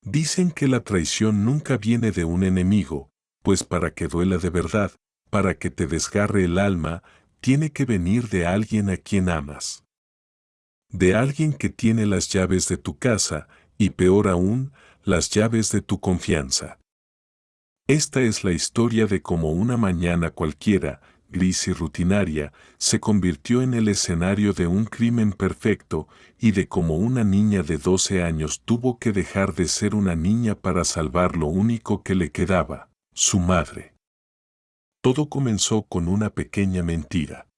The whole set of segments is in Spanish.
Dicen que la traición nunca viene de un enemigo, pues para que duela de verdad, para que te desgarre el alma, tiene que venir de alguien a quien amas. De alguien que tiene las llaves de tu casa, y peor aún, las llaves de tu confianza. Esta es la historia de cómo una mañana cualquiera, gris y rutinaria, se convirtió en el escenario de un crimen perfecto y de cómo una niña de 12 años tuvo que dejar de ser una niña para salvar lo único que le quedaba, su madre. Todo comenzó con una pequeña mentira.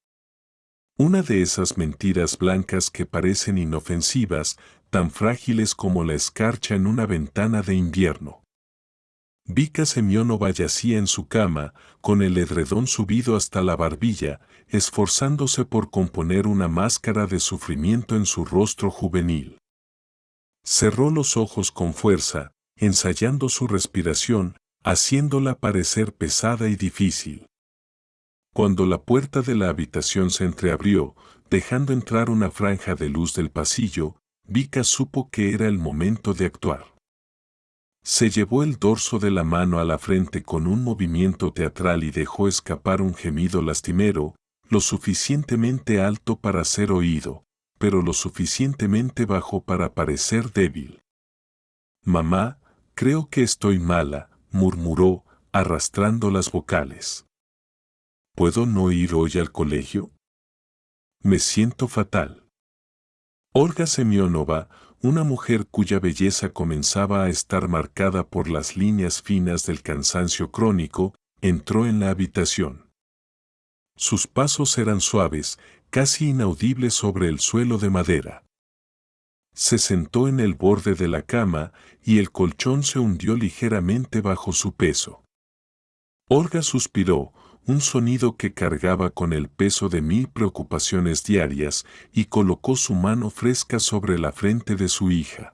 Una de esas mentiras blancas que parecen inofensivas, tan frágiles como la escarcha en una ventana de invierno. Vika Semyonova yacía en su cama, con el edredón subido hasta la barbilla, esforzándose por componer una máscara de sufrimiento en su rostro juvenil. Cerró los ojos con fuerza, ensayando su respiración, haciéndola parecer pesada y difícil. Cuando la puerta de la habitación se entreabrió, dejando entrar una franja de luz del pasillo, Vika supo que era el momento de actuar. Se llevó el dorso de la mano a la frente con un movimiento teatral y dejó escapar un gemido lastimero, lo suficientemente alto para ser oído, pero lo suficientemente bajo para parecer débil. «Mamá, creo que estoy mala», murmuró, arrastrando las vocales. «¿Puedo no ir hoy al colegio? Me siento fatal». Olga Semyonova, una mujer cuya belleza comenzaba a estar marcada por las líneas finas del cansancio crónico, entró en la habitación. Sus pasos eran suaves, casi inaudibles sobre el suelo de madera. Se sentó en el borde de la cama y el colchón se hundió ligeramente bajo su peso. Olga suspiró, un sonido que cargaba con el peso de 1000 preocupaciones diarias, y colocó su mano fresca sobre la frente de su hija.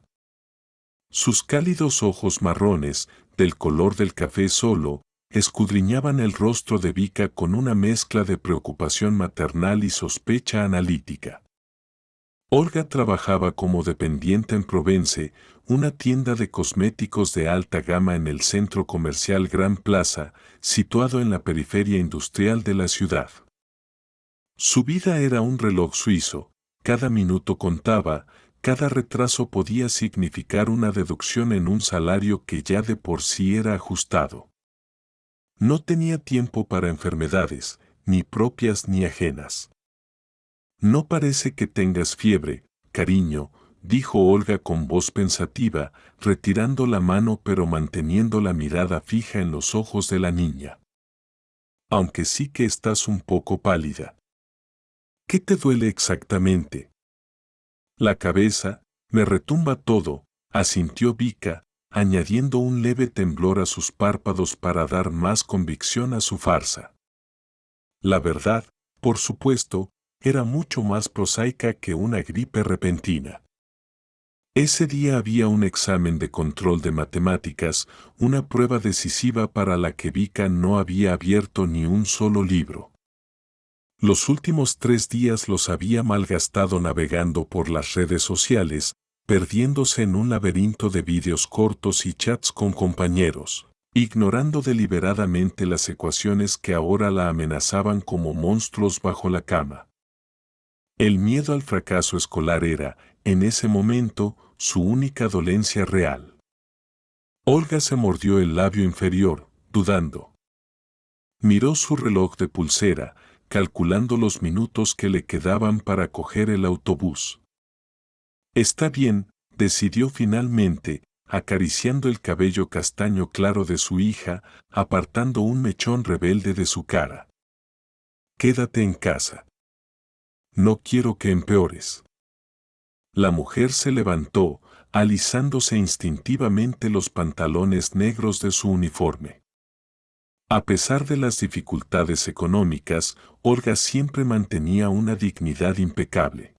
Sus cálidos ojos marrones, del color del café solo, escudriñaban el rostro de Vika con una mezcla de preocupación maternal y sospecha analítica. Olga trabajaba como dependiente en Provence, una tienda de cosméticos de alta gama en el centro comercial Gran Plaza, situado en la periferia industrial de la ciudad. Su vida era un reloj suizo, cada minuto contaba, cada retraso podía significar una deducción en un salario que ya de por sí era ajustado. No tenía tiempo para enfermedades, ni propias ni ajenas. «No parece que tengas fiebre, cariño», dijo Olga con voz pensativa, retirando la mano pero manteniendo la mirada fija en los ojos de la niña. «Aunque sí que estás un poco pálida». «¿Qué te duele exactamente?» «La cabeza, me retumba todo», asintió Vika, añadiendo un leve temblor a sus párpados para dar más convicción a su farsa. La verdad, por supuesto, era mucho más prosaica que una gripe repentina. Ese día había un examen de control de matemáticas, una prueba decisiva para la que Vika no había abierto ni un solo libro. Los últimos 3 días los había malgastado navegando por las redes sociales, perdiéndose en un laberinto de vídeos cortos y chats con compañeros, ignorando deliberadamente las ecuaciones que ahora la amenazaban como monstruos bajo la cama. El miedo al fracaso escolar era, en ese momento, su única dolencia real. Olga se mordió el labio inferior, dudando. Miró su reloj de pulsera, calculando los minutos que le quedaban para coger el autobús. «Está bien», decidió finalmente, acariciando el cabello castaño claro de su hija, apartando un mechón rebelde de su cara. «Quédate en casa. No quiero que empeores». La mujer se levantó, alisándose instintivamente los pantalones negros de su uniforme. A pesar de las dificultades económicas, Olga siempre mantenía una dignidad impecable.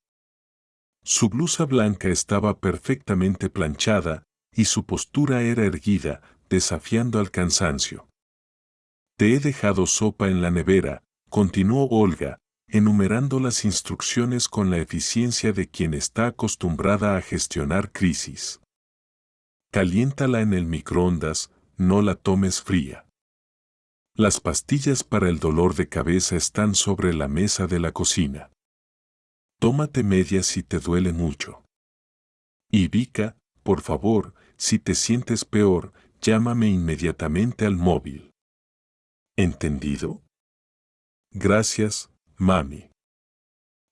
Su blusa blanca estaba perfectamente planchada, y su postura era erguida, desafiando al cansancio. «Te he dejado sopa en la nevera», continuó Olga, enumerando las instrucciones con la eficiencia de quien está acostumbrada a gestionar crisis. Caliéntala en el microondas, no la tomes fría. Las pastillas para el dolor de cabeza están sobre la mesa de la cocina. Tómate media si te duele mucho. Y Vika, por favor, si te sientes peor, llámame inmediatamente al móvil. ¿Entendido? Gracias, mami.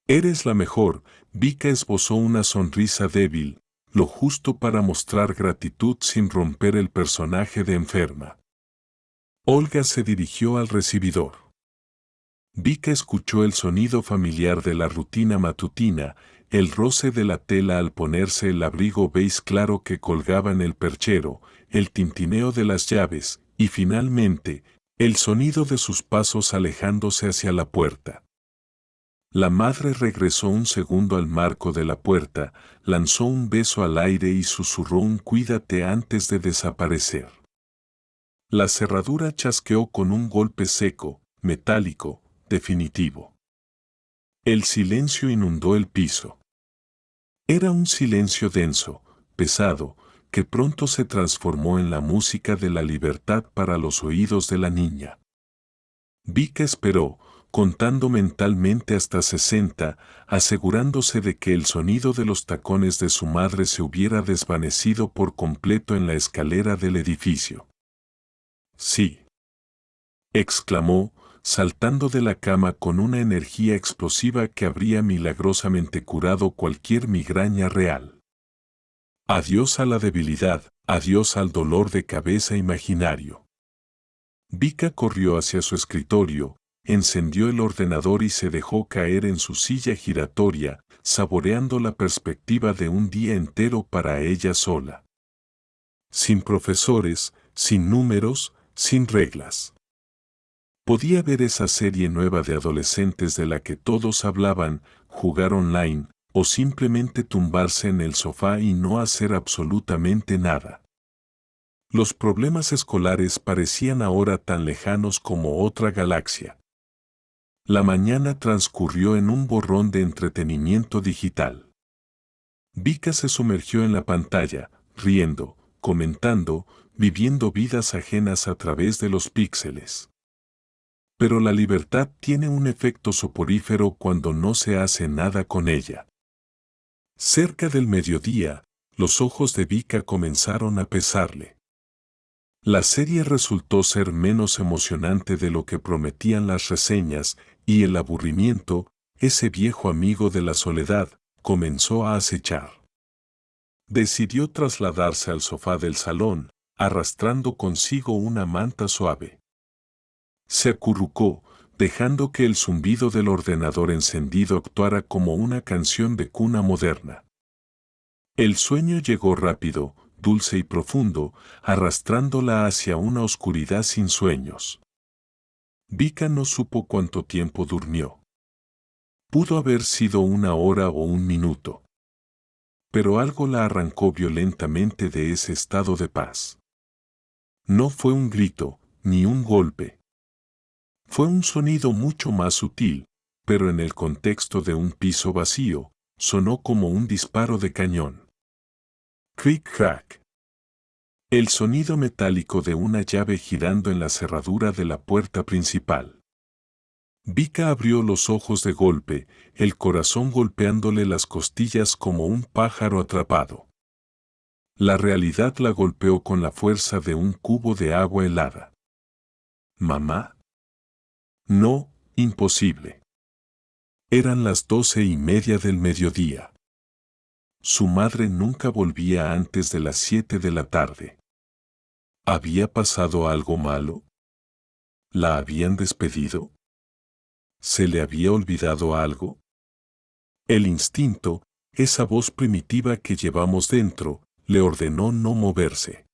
Eres la mejor. Vika esbozó una sonrisa débil, lo justo para mostrar gratitud sin romper el personaje de enferma. Olga se dirigió al recibidor. Vika escuchó el sonido familiar de la rutina matutina, el roce de la tela al ponerse el abrigo beige claro que colgaba en el perchero, el tintineo de las llaves, y finalmente, el sonido de sus pasos alejándose hacia la puerta. La madre regresó un segundo al marco de la puerta, lanzó un beso al aire y susurró un cuídate antes de desaparecer. La cerradura chasqueó con un golpe seco, metálico, definitivo. El silencio inundó el piso. Era un silencio denso, pesado, que pronto se transformó en la música de la libertad para los oídos de la niña. Vika esperó, contando mentalmente hasta 60, asegurándose de que el sonido de los tacones de su madre se hubiera desvanecido por completo en la escalera del edificio. Sí, exclamó, saltando de la cama con una energía explosiva que habría milagrosamente curado cualquier migraña real. Adiós a la debilidad, adiós al dolor de cabeza imaginario. Vika corrió hacia su escritorio, encendió el ordenador y se dejó caer en su silla giratoria, saboreando la perspectiva de un día entero para ella sola. Sin profesores, sin números, sin reglas. Podía ver esa serie nueva de adolescentes de la que todos hablaban, jugar online, o simplemente tumbarse en el sofá y no hacer absolutamente nada. Los problemas escolares parecían ahora tan lejanos como otra galaxia. La mañana transcurrió en un borrón de entretenimiento digital. Vika se sumergió en la pantalla, riendo, comentando, viviendo vidas ajenas a través de los píxeles. Pero la libertad tiene un efecto soporífero cuando no se hace nada con ella. Cerca del mediodía, los ojos de Vika comenzaron a pesarle. La serie resultó ser menos emocionante de lo que prometían las reseñas, y el aburrimiento, ese viejo amigo de la soledad, comenzó a acechar. Decidió trasladarse al sofá del salón, arrastrando consigo una manta suave. Se acurrucó, dejando que el zumbido del ordenador encendido actuara como una canción de cuna moderna. El sueño llegó rápido, dulce y profundo, arrastrándola hacia una oscuridad sin sueños. Vika no supo cuánto tiempo durmió. Pudo haber sido 1 hora o 1 minuto. Pero algo la arrancó violentamente de ese estado de paz. No fue un grito, ni un golpe. Fue un sonido mucho más sutil, pero en el contexto de un piso vacío, sonó como un disparo de cañón. Cric-crac. El sonido metálico de una llave girando en la cerradura de la puerta principal. Vika abrió los ojos de golpe, el corazón golpeándole las costillas como un pájaro atrapado. La realidad la golpeó con la fuerza de un cubo de agua helada. ¿Mamá? No, imposible. Eran las 12:30 del mediodía. Su madre nunca volvía antes de las 7 de la tarde. ¿Había pasado algo malo? ¿La habían despedido? ¿Se le había olvidado algo? El instinto, esa voz primitiva que llevamos dentro, le ordenó no moverse.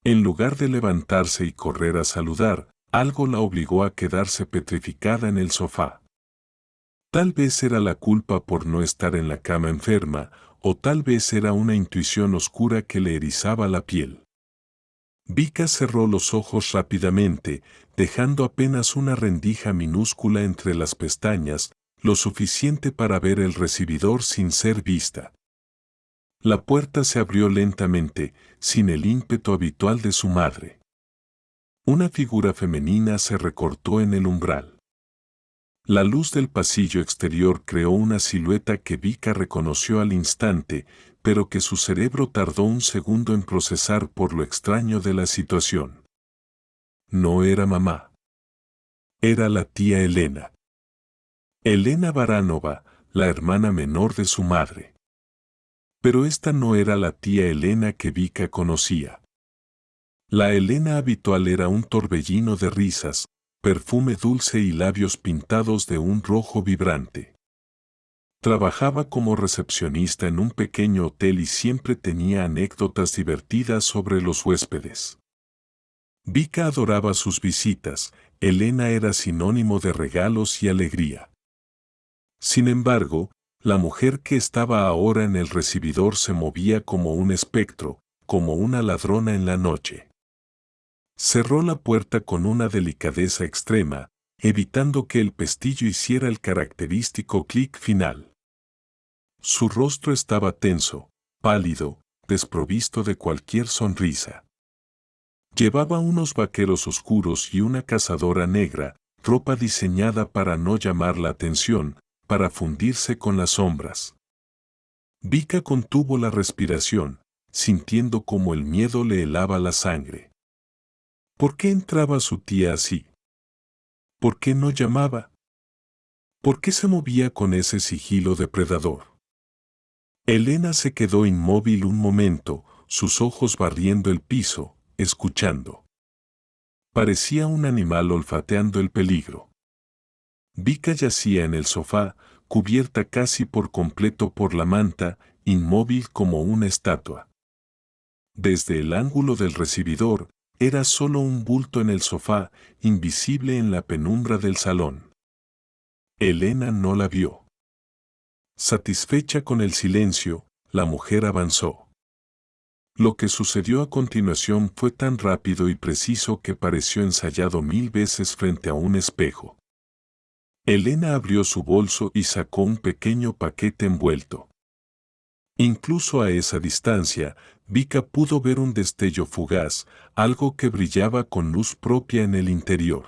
En lugar de levantarse y correr a saludar, algo la obligó a quedarse petrificada en el sofá. Tal vez era la culpa por no estar en la cama enferma, o tal vez era una intuición oscura que le erizaba la piel. Vika cerró los ojos rápidamente, dejando apenas una rendija minúscula entre las pestañas, lo suficiente para ver el recibidor sin ser vista. La puerta se abrió lentamente, sin el ímpetu habitual de su madre. Una figura femenina se recortó en el umbral. La luz del pasillo exterior creó una silueta que Vika reconoció al instante, pero que su cerebro tardó un segundo en procesar por lo extraño de la situación. No era mamá. Era la tía Elena. Elena Baranova, la hermana menor de su madre. Pero esta no era la tía Elena que Vika conocía. La Elena habitual era un torbellino de risas, perfume dulce y labios pintados de un rojo vibrante. Trabajaba como recepcionista en un pequeño hotel y siempre tenía anécdotas divertidas sobre los huéspedes. Vika adoraba sus visitas, Elena era sinónimo de regalos y alegría. Sin embargo, la mujer que estaba ahora en el recibidor se movía como un espectro, como una ladrona en la noche. Cerró la puerta con una delicadeza extrema, evitando que el pestillo hiciera el característico clic final. Su rostro estaba tenso, pálido, desprovisto de cualquier sonrisa. Llevaba unos vaqueros oscuros y una cazadora negra, ropa diseñada para no llamar la atención, para fundirse con las sombras. Vika contuvo la respiración, sintiendo como el miedo le helaba la sangre. ¿Por qué entraba su tía así? ¿Por qué no llamaba? ¿Por qué se movía con ese sigilo depredador? Elena se quedó inmóvil un momento, sus ojos barriendo el piso, escuchando. Parecía un animal olfateando el peligro. Vika yacía en el sofá, cubierta casi por completo por la manta, inmóvil como una estatua. Desde el ángulo del recibidor, era solo un bulto en el sofá, invisible en la penumbra del salón. Elena no la vio. Satisfecha con el silencio, la mujer avanzó. Lo que sucedió a continuación fue tan rápido y preciso que pareció ensayado 1000 veces frente a un espejo. Elena abrió su bolso y sacó un pequeño paquete envuelto. Incluso a esa distancia, Vika pudo ver un destello fugaz, algo que brillaba con luz propia en el interior.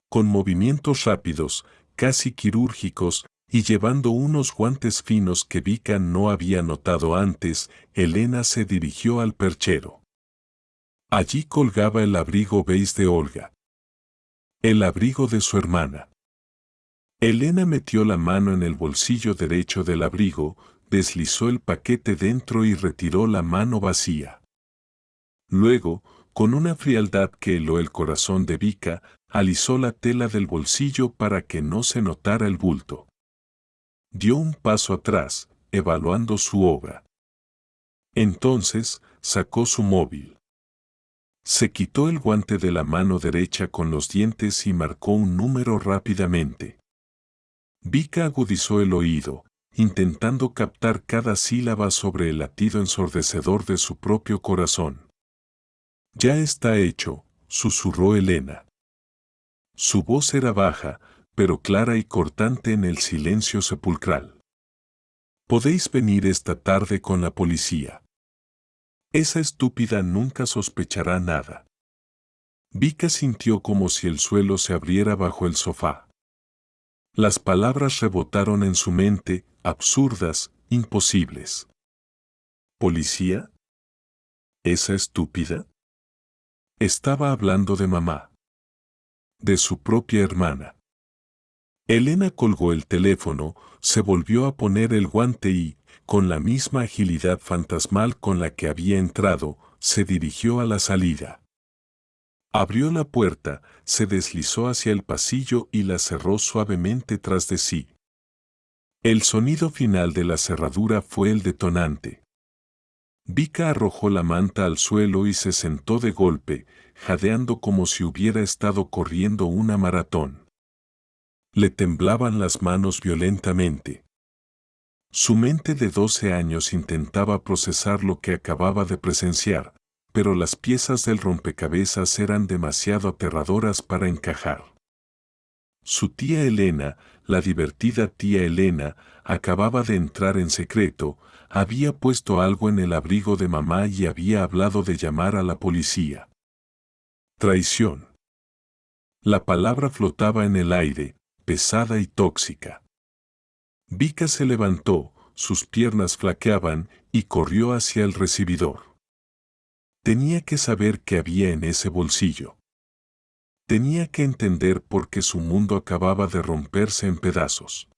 Con movimientos rápidos, casi quirúrgicos, y llevando unos guantes finos que Vika no había notado antes, Elena se dirigió al perchero. Allí colgaba el abrigo beige de Olga. El abrigo de su hermana. Elena metió la mano en el bolsillo derecho del abrigo, deslizó el paquete dentro y retiró la mano vacía. Luego, con una frialdad que heló el corazón de Vika, alisó la tela del bolsillo para que no se notara el bulto. Dio un paso atrás, evaluando su obra. Entonces, sacó su móvil. Se quitó el guante de la mano derecha con los dientes y marcó un número rápidamente. Vika agudizó el oído, intentando captar cada sílaba sobre el latido ensordecedor de su propio corazón. Ya está hecho, susurró Elena. Su voz era baja, pero clara y cortante en el silencio sepulcral. Podéis venir esta tarde con la policía. Esa estúpida nunca sospechará nada. Vika sintió como si el suelo se abriera bajo el sofá. Las palabras rebotaron en su mente, absurdas, imposibles. ¿Policía? ¿Esa estúpida? Estaba hablando de mamá. De su propia hermana. Elena colgó el teléfono, se volvió a poner el guante y, con la misma agilidad fantasmal con la que había entrado, se dirigió a la salida. Abrió la puerta, se deslizó hacia el pasillo y la cerró suavemente tras de sí. El sonido final de la cerradura fue el detonante. Vika arrojó la manta al suelo y se sentó de golpe, jadeando como si hubiera estado corriendo una maratón. Le temblaban las manos violentamente. Su mente de 12 años intentaba procesar lo que acababa de presenciar, pero las piezas del rompecabezas eran demasiado aterradoras para encajar. Su tía Elena, la divertida tía Elena, acababa de entrar en secreto, había puesto algo en el abrigo de mamá y había hablado de llamar a la policía. Traición. La palabra flotaba en el aire, pesada y tóxica. Vika se levantó, sus piernas flaqueaban, y corrió hacia el recibidor. Tenía que saber qué había en ese bolsillo. Tenía que entender por qué su mundo acababa de romperse en pedazos.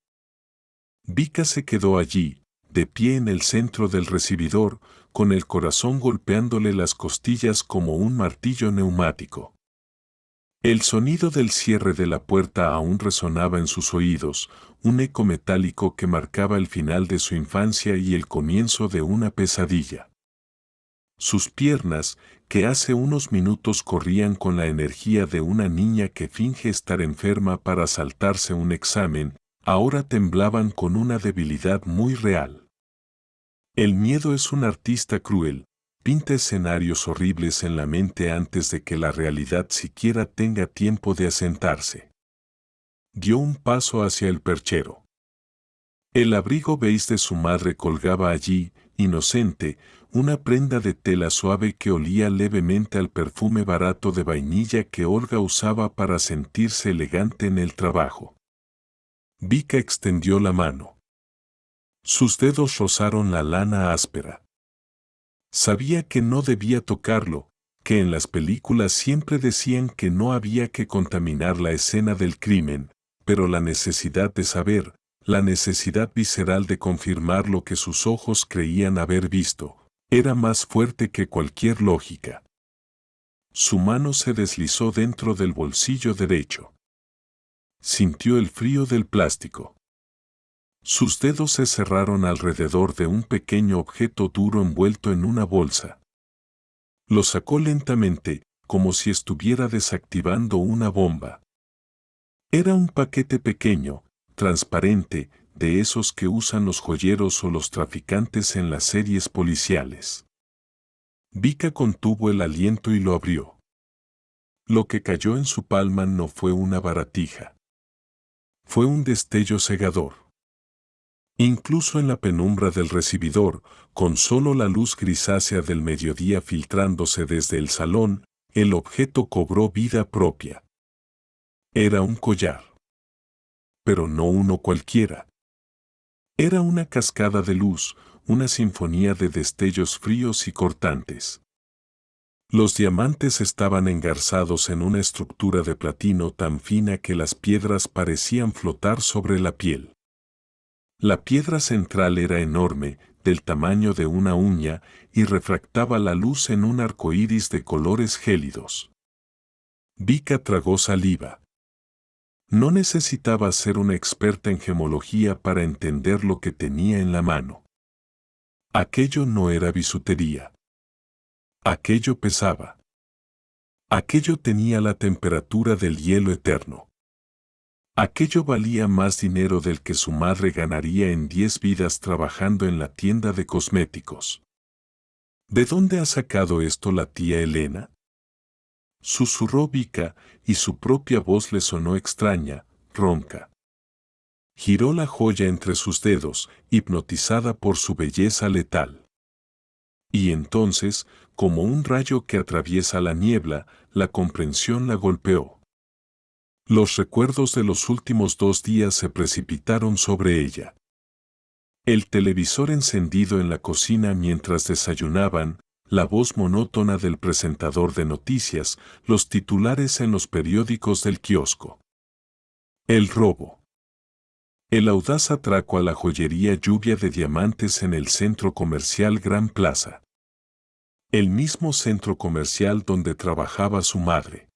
Vika se quedó allí, de pie en el centro del recibidor, con el corazón golpeándole las costillas como un martillo neumático. El sonido del cierre de la puerta aún resonaba en sus oídos, un eco metálico que marcaba el final de su infancia y el comienzo de una pesadilla. Sus piernas, que hace unos minutos corrían con la energía de una niña que finge estar enferma para saltarse un examen, ahora temblaban con una debilidad muy real. El miedo es un artista cruel, pinta escenarios horribles en la mente antes de que la realidad siquiera tenga tiempo de asentarse. Dio un paso hacia el perchero. El abrigo beige de su madre colgaba allí, inocente, una prenda de tela suave que olía levemente al perfume barato de vainilla que Olga usaba para sentirse elegante en el trabajo. Vika extendió la mano. Sus dedos rozaron la lana áspera. Sabía que no debía tocarlo, que en las películas siempre decían que no había que contaminar la escena del crimen, pero la necesidad de saber, la necesidad visceral de confirmar lo que sus ojos creían haber visto, era más fuerte que cualquier lógica. Su mano se deslizó dentro del bolsillo derecho. Sintió el frío del plástico. Sus dedos se cerraron alrededor de un pequeño objeto duro envuelto en una bolsa. Lo sacó lentamente, como si estuviera desactivando una bomba. Era un paquete pequeño, transparente, de esos que usan los joyeros o los traficantes en las series policiales. Vika contuvo el aliento y lo abrió. Lo que cayó en su palma no fue una baratija. Fue un destello cegador. Incluso en la penumbra del recibidor, con solo la luz grisácea del mediodía filtrándose desde el salón, el objeto cobró vida propia. Era un collar. Pero no uno cualquiera. Era una cascada de luz, una sinfonía de destellos fríos y cortantes. Los diamantes estaban engarzados en una estructura de platino tan fina que las piedras parecían flotar sobre la piel. La piedra central era enorme, del tamaño de una uña, y refractaba la luz en un arco iris de colores gélidos. Vika tragó saliva. No necesitaba ser una experta en gemología para entender lo que tenía en la mano. Aquello no era bisutería. Aquello pesaba. Aquello tenía la temperatura del hielo eterno. Aquello valía más dinero del que su madre ganaría en 10 vidas trabajando en la tienda de cosméticos. ¿De dónde ha sacado esto la tía Elena? Susurró Vika, y su propia voz le sonó extraña, ronca. Giró la joya entre sus dedos, hipnotizada por su belleza letal. Y entonces, como un rayo que atraviesa la niebla, la comprensión la golpeó. Los recuerdos de los últimos 2 días se precipitaron sobre ella. El televisor encendido en la cocina mientras desayunaban, la voz monótona del presentador de noticias, los titulares en los periódicos del kiosco. El robo. El audaz atraco a la joyería Lluvia de Diamantes en el centro comercial Gran Plaza. El mismo centro comercial donde trabajaba su madre.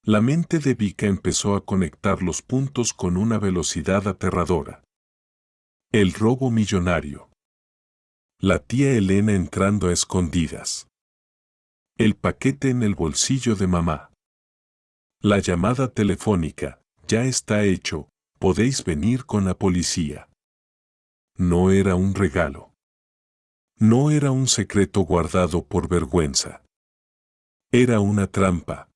La mente de Vika empezó a conectar los puntos con una velocidad aterradora. El robo millonario. La tía Elena entrando a escondidas. El paquete en el bolsillo de mamá. La llamada telefónica, ya está hecho, podéis venir con la policía. No era un regalo. No era un secreto guardado por vergüenza. Era una trampa.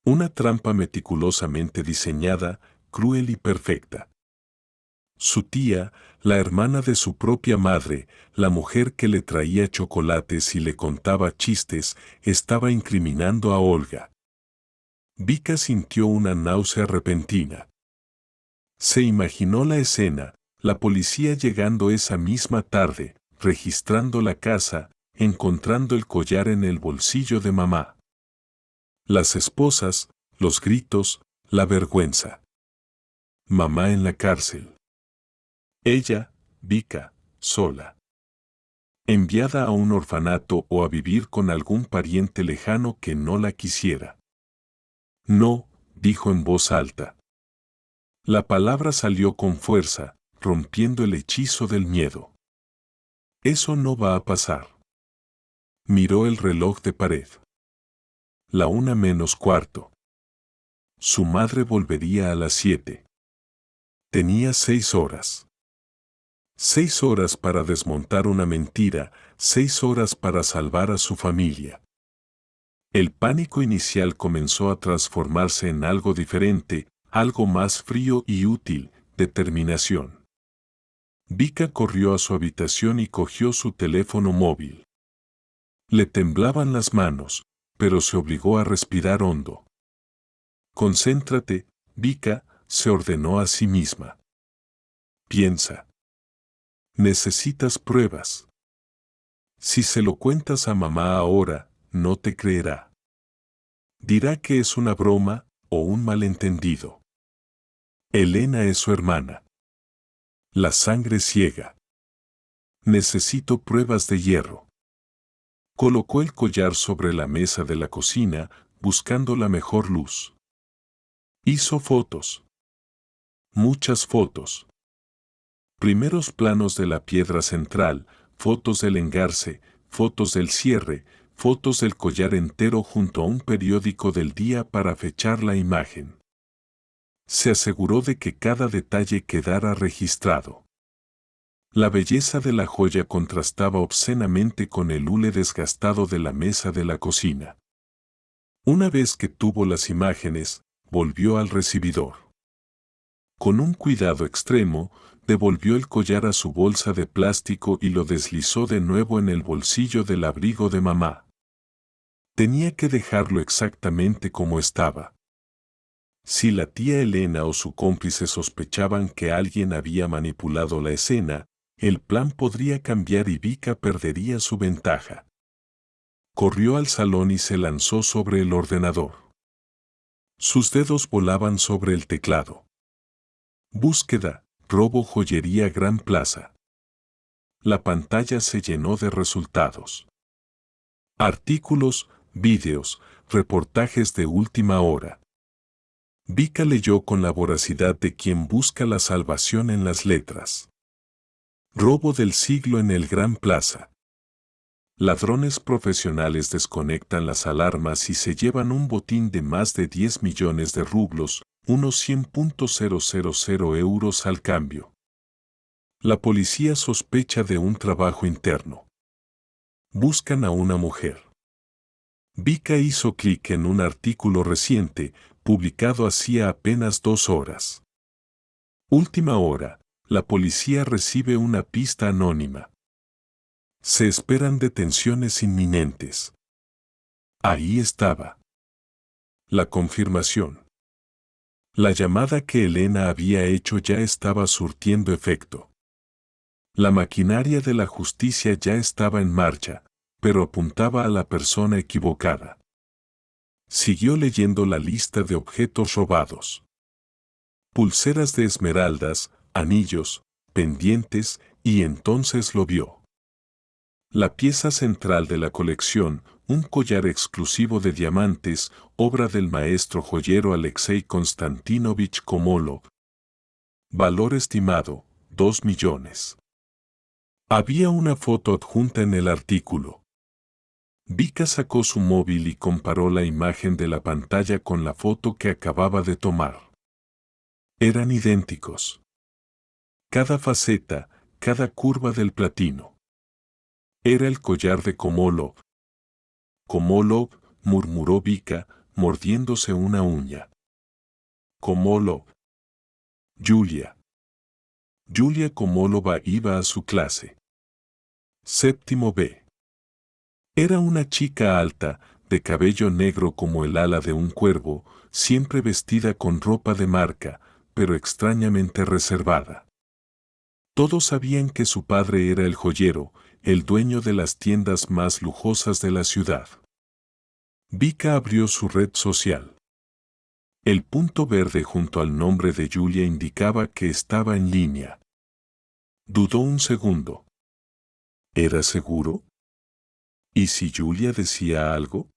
Una trampa meticulosamente diseñada, cruel y perfecta. Su tía, la hermana de su propia madre, la mujer que le traía chocolates y le contaba chistes, estaba incriminando a Olga. Vika sintió una náusea repentina. Se imaginó la escena, la policía llegando esa misma tarde, registrando la casa, encontrando el collar en el bolsillo de mamá. Las esposas, los gritos, la vergüenza. Mamá en la cárcel. Ella, Vika, sola. Enviada a un orfanato o a vivir con algún pariente lejano que no la quisiera. No, dijo en voz alta. La palabra salió con fuerza, rompiendo el hechizo del miedo. Eso no va a pasar. Miró el reloj de pared. La 1:45. Su madre volvería a las 7. Tenía 6 horas. 6 horas para desmontar una mentira, 6 horas para salvar a su familia. El pánico inicial comenzó a transformarse en algo diferente, algo más frío y útil, determinación. Vika corrió a su habitación y cogió su teléfono móvil. Le temblaban las manos, pero se obligó a respirar hondo. Concéntrate, Vika, se ordenó a sí misma. Piensa. Necesitas pruebas. Si se lo cuentas a mamá ahora, no te creerá. Dirá que es una broma o un malentendido. Elena es su hermana. La sangre ciega. Necesito pruebas de hierro. Colocó el collar sobre la mesa de la cocina, buscando la mejor luz. Hizo fotos. Muchas fotos. Primeros planos de la piedra central, fotos del engarce, fotos del cierre, fotos del collar entero junto a un periódico del día para fechar la imagen. Se aseguró de que cada detalle quedara registrado. La belleza de la joya contrastaba obscenamente con el hule desgastado de la mesa de la cocina. Una vez que tuvo las imágenes, volvió al recibidor. Con un cuidado extremo, devolvió el collar a su bolsa de plástico y lo deslizó de nuevo en el bolsillo del abrigo de mamá. Tenía que dejarlo exactamente como estaba. Si la tía Elena o su cómplice sospechaban que alguien había manipulado la escena, el plan podría cambiar y Vika perdería su ventaja. Corrió al salón y se lanzó sobre el ordenador. Sus dedos volaban sobre el teclado. Búsqueda, robo joyería Gran Plaza. La pantalla se llenó de resultados. Artículos, vídeos, reportajes de última hora. Vika leyó con la voracidad de quien busca la salvación en las letras. Robo del siglo en el Gran Plaza. Ladrones profesionales desconectan las alarmas y se llevan un botín de más de 10 millones de rublos, unos 100.000 euros al cambio. La policía sospecha de un trabajo interno. Buscan a una mujer. Vika hizo clic en un artículo reciente, publicado hacía apenas 2 horas. Última hora, la policía recibe una pista anónima. Se esperan detenciones inminentes. Ahí estaba. La confirmación. La llamada que Elena había hecho ya estaba surtiendo efecto. La maquinaria de la justicia ya estaba en marcha, pero apuntaba a la persona equivocada. Siguió leyendo la lista de objetos robados. Pulseras de esmeraldas, anillos, pendientes, y entonces lo vio. La pieza central de la colección, un collar exclusivo de diamantes, obra del maestro joyero Alexei Konstantinovich Komolov. Valor estimado, 2 millones. Había una foto adjunta en el artículo. Vika sacó su móvil y comparó la imagen de la pantalla con la foto que acababa de tomar. Eran idénticos. Cada faceta, cada curva del platino. Era el collar de Komolov. Komolov, murmuró Vika, mordiéndose una uña. Komolov. Julia. Julia Komolova iba a su clase. Séptimo B. Era una chica alta, de cabello negro como el ala de un cuervo, siempre vestida con ropa de marca, pero extrañamente reservada. Todos sabían que su padre era el joyero, el dueño de las tiendas más lujosas de la ciudad. Vika abrió su red social. El punto verde junto al nombre de Julia indicaba que estaba en línea. Dudó un segundo. ¿Era seguro? ¿Y si Julia decía algo?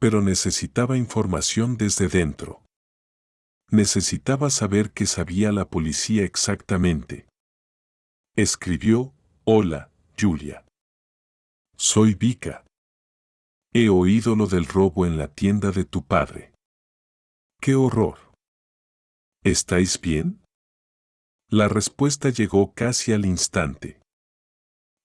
Pero necesitaba información desde dentro. Necesitaba saber qué sabía la policía exactamente. Escribió: Hola, Julia. Soy Vika. He oído lo del robo en la tienda de tu padre. ¡Qué horror! ¿Estáis bien? La respuesta llegó casi al instante.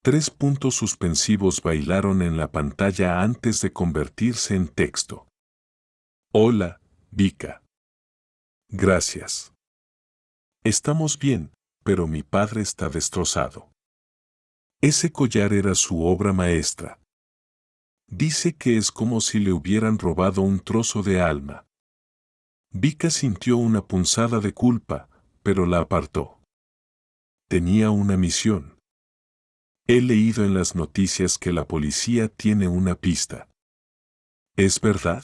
3 puntos suspensivos bailaron en la pantalla antes de convertirse en texto. Hola, Vika. Gracias. Estamos bien, pero mi padre está destrozado. Ese collar era su obra maestra. Dice que es como si le hubieran robado un trozo de alma. Vika sintió una punzada de culpa, pero la apartó. Tenía una misión. He leído en las noticias que la policía tiene una pista. ¿Es verdad?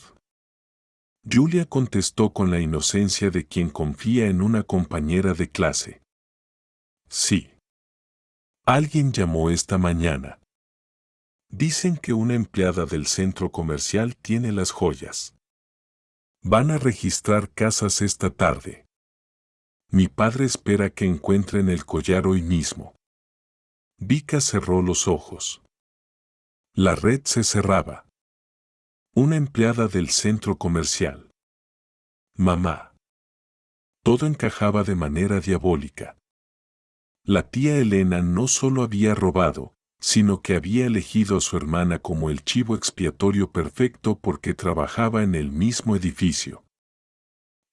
Julia contestó con la inocencia de quien confía en una compañera de clase. Sí. Alguien llamó esta mañana. Dicen que una empleada del centro comercial tiene las joyas. Van a registrar casas esta tarde. Mi padre espera que encuentren el collar hoy mismo. Vika cerró los ojos. La red se cerraba. Una empleada del centro comercial. Mamá. Todo encajaba de manera diabólica. La tía Elena no solo había robado, sino que había elegido a su hermana como el chivo expiatorio perfecto porque trabajaba en el mismo edificio.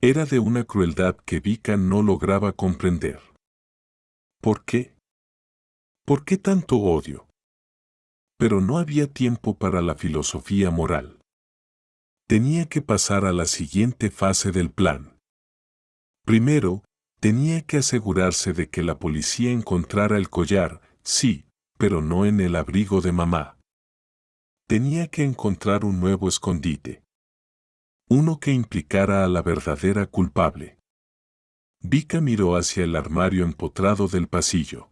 Era de una crueldad que Vika no lograba comprender. ¿Por qué? ¿Por qué tanto odio? Pero no había tiempo para la filosofía moral. Tenía que pasar a la siguiente fase del plan. Primero, tenía que asegurarse de que la policía encontrara el collar, sí, pero no en el abrigo de mamá. Tenía que encontrar un nuevo escondite. Uno que implicara a la verdadera culpable. Vika miró hacia el armario empotrado del pasillo.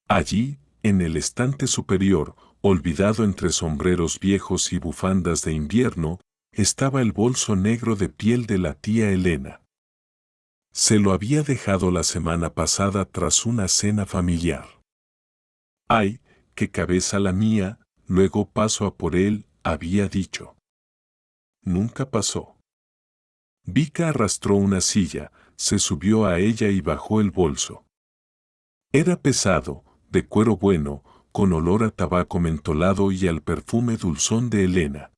Allí, en el estante superior, olvidado entre sombreros viejos y bufandas de invierno, estaba el bolso negro de piel de la tía Elena. Se lo había dejado la semana pasada tras una cena familiar. ¡Ay, qué cabeza la mía! Luego paso a por él, había dicho. Nunca pasó. Vika arrastró una silla, se subió a ella y bajó el bolso. Era pesado, de cuero bueno, con olor a tabaco mentolado y al perfume dulzón de Elena.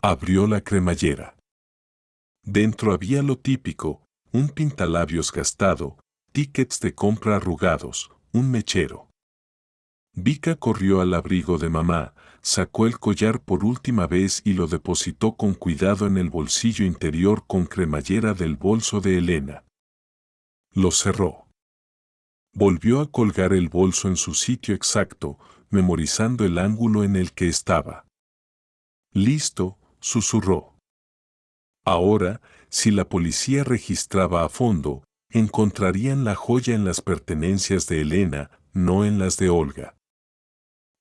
Abrió la cremallera. Dentro había lo típico, un pintalabios gastado, tickets de compra arrugados, un mechero. Vika corrió al abrigo de mamá, sacó el collar por última vez y lo depositó con cuidado en el bolsillo interior con cremallera del bolso de Elena. Lo cerró. Volvió a colgar el bolso en su sitio exacto, memorizando el ángulo en el que estaba. Listo, susurró. Ahora, si la policía registraba a fondo, encontrarían la joya en las pertenencias de Elena, no en las de Olga.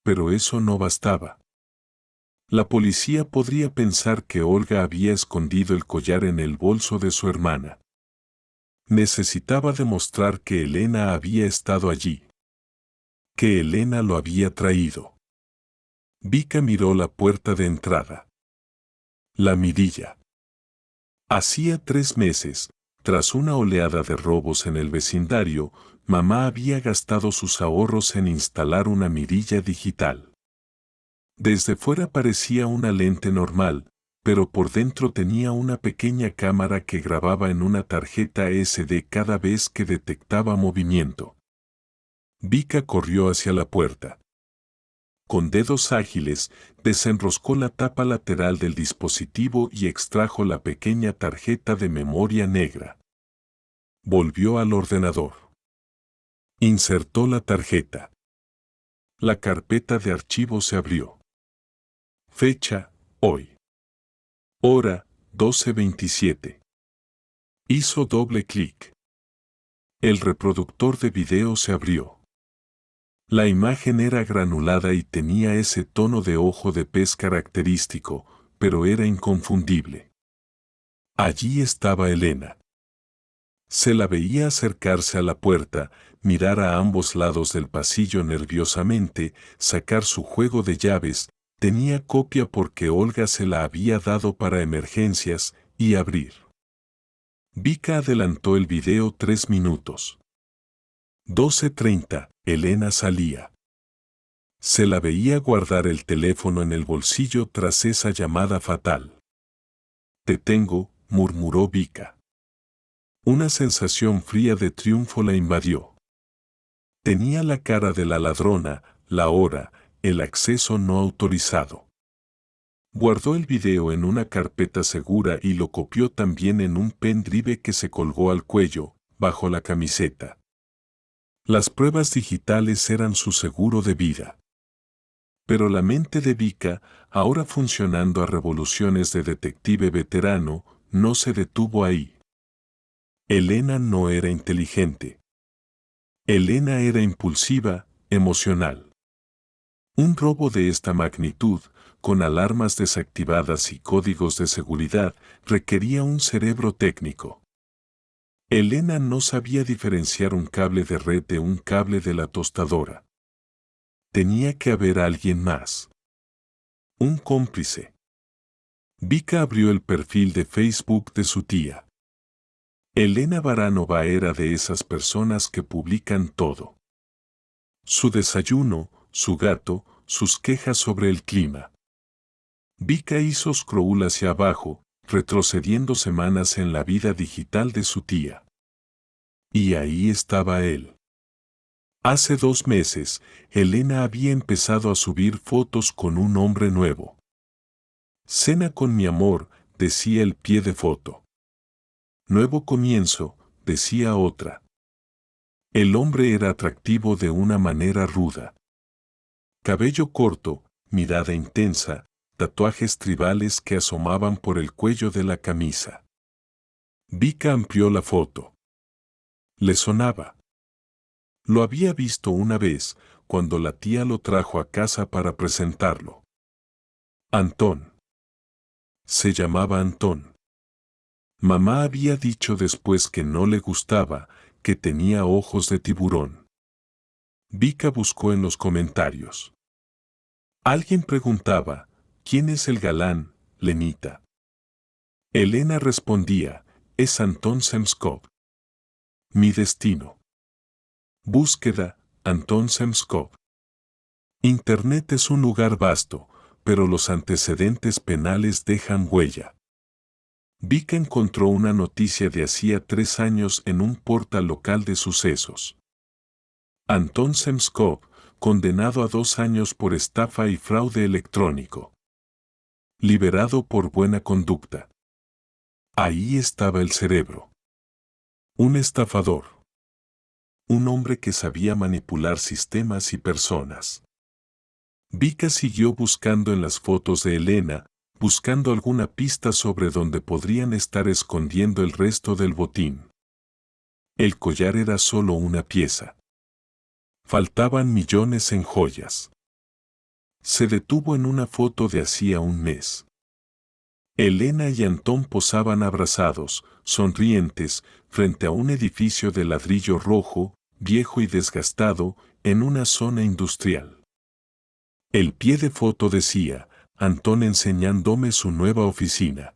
Pero eso no bastaba. La policía podría pensar que Olga había escondido el collar en el bolso de su hermana. Necesitaba demostrar que Elena había estado allí. Que Elena lo había traído. Vika miró la puerta de entrada. La mirilla. Hacía 3 meses, tras una oleada de robos en el vecindario, mamá había gastado sus ahorros en instalar una mirilla digital. Desde fuera parecía una lente normal, pero por dentro tenía una pequeña cámara que grababa en una tarjeta SD cada vez que detectaba movimiento. Vika corrió hacia la puerta. Con dedos ágiles, desenroscó la tapa lateral del dispositivo y extrajo la pequeña tarjeta de memoria negra. Volvió al ordenador. Insertó la tarjeta. La carpeta de archivos se abrió. Fecha, hoy. Hora, 12:27. Hizo doble clic. El reproductor de video se abrió. La imagen era granulada y tenía ese tono de ojo de pez característico, pero era inconfundible. Allí estaba Elena. Se la veía acercarse a la puerta, mirar a ambos lados del pasillo nerviosamente, sacar su juego de llaves, tenía copia porque Olga se la había dado para emergencias, y abrir. Vika adelantó el video 3 minutos. 12:30, Elena salía. Se la veía guardar el teléfono en el bolsillo tras esa llamada fatal. Te tengo, murmuró Vika. Una sensación fría de triunfo la invadió. Tenía la cara de la ladrona, la hora, el acceso no autorizado. Guardó el video en una carpeta segura y lo copió también en un pendrive que se colgó al cuello, bajo la camiseta. Las pruebas digitales eran su seguro de vida. Pero la mente de Vika, ahora funcionando a revoluciones de detective veterano, no se detuvo ahí. Elena no era inteligente. Elena era impulsiva, emocional. Un robo de esta magnitud, con alarmas desactivadas y códigos de seguridad, requería un cerebro técnico. Elena no sabía diferenciar un cable de red de un cable de la tostadora. Tenía que haber alguien más. Un cómplice. Vika abrió el perfil de Facebook de su tía. Elena Baranova era de esas personas que publican todo. Su desayuno, su gato, sus quejas sobre el clima. Vika hizo scroll hacia abajo, retrocediendo semanas en la vida digital de su tía. Y ahí estaba él. Hace 2 meses, Elena había empezado a subir fotos con un hombre nuevo. Cena con mi amor, decía el pie de foto. Nuevo comienzo, decía otra. El hombre era atractivo de una manera ruda. Cabello corto, mirada intensa, tatuajes tribales que asomaban por el cuello de la camisa. Vika amplió la foto. Le sonaba. Lo había visto una vez, cuando la tía lo trajo a casa para presentarlo. Antón. Se llamaba Antón. Mamá había dicho después que no le gustaba, que tenía ojos de tiburón. Vika buscó en los comentarios. Alguien preguntaba, ¿quién es el galán, Lenita? Elena respondía, es Antón Semskov. Mi destino. Búsqueda, Antón Semskov. Internet es un lugar vasto, pero los antecedentes penales dejan huella. Vika encontró una noticia de hacía 3 años en un portal local de sucesos. Antón Semskov, condenado a 2 años por estafa y fraude electrónico. Liberado por buena conducta. Ahí estaba el cerebro. Un estafador. Un hombre que sabía manipular sistemas y personas. Vika siguió buscando en las fotos de Elena, buscando alguna pista sobre dónde podrían estar escondiendo el resto del botín. El collar era solo una pieza. Faltaban millones en joyas. Se detuvo en una foto de hacía un mes. Elena y Antón posaban abrazados, sonrientes, frente a un edificio de ladrillo rojo, viejo y desgastado, en una zona industrial. El pie de foto decía, Antón enseñándome su nueva oficina.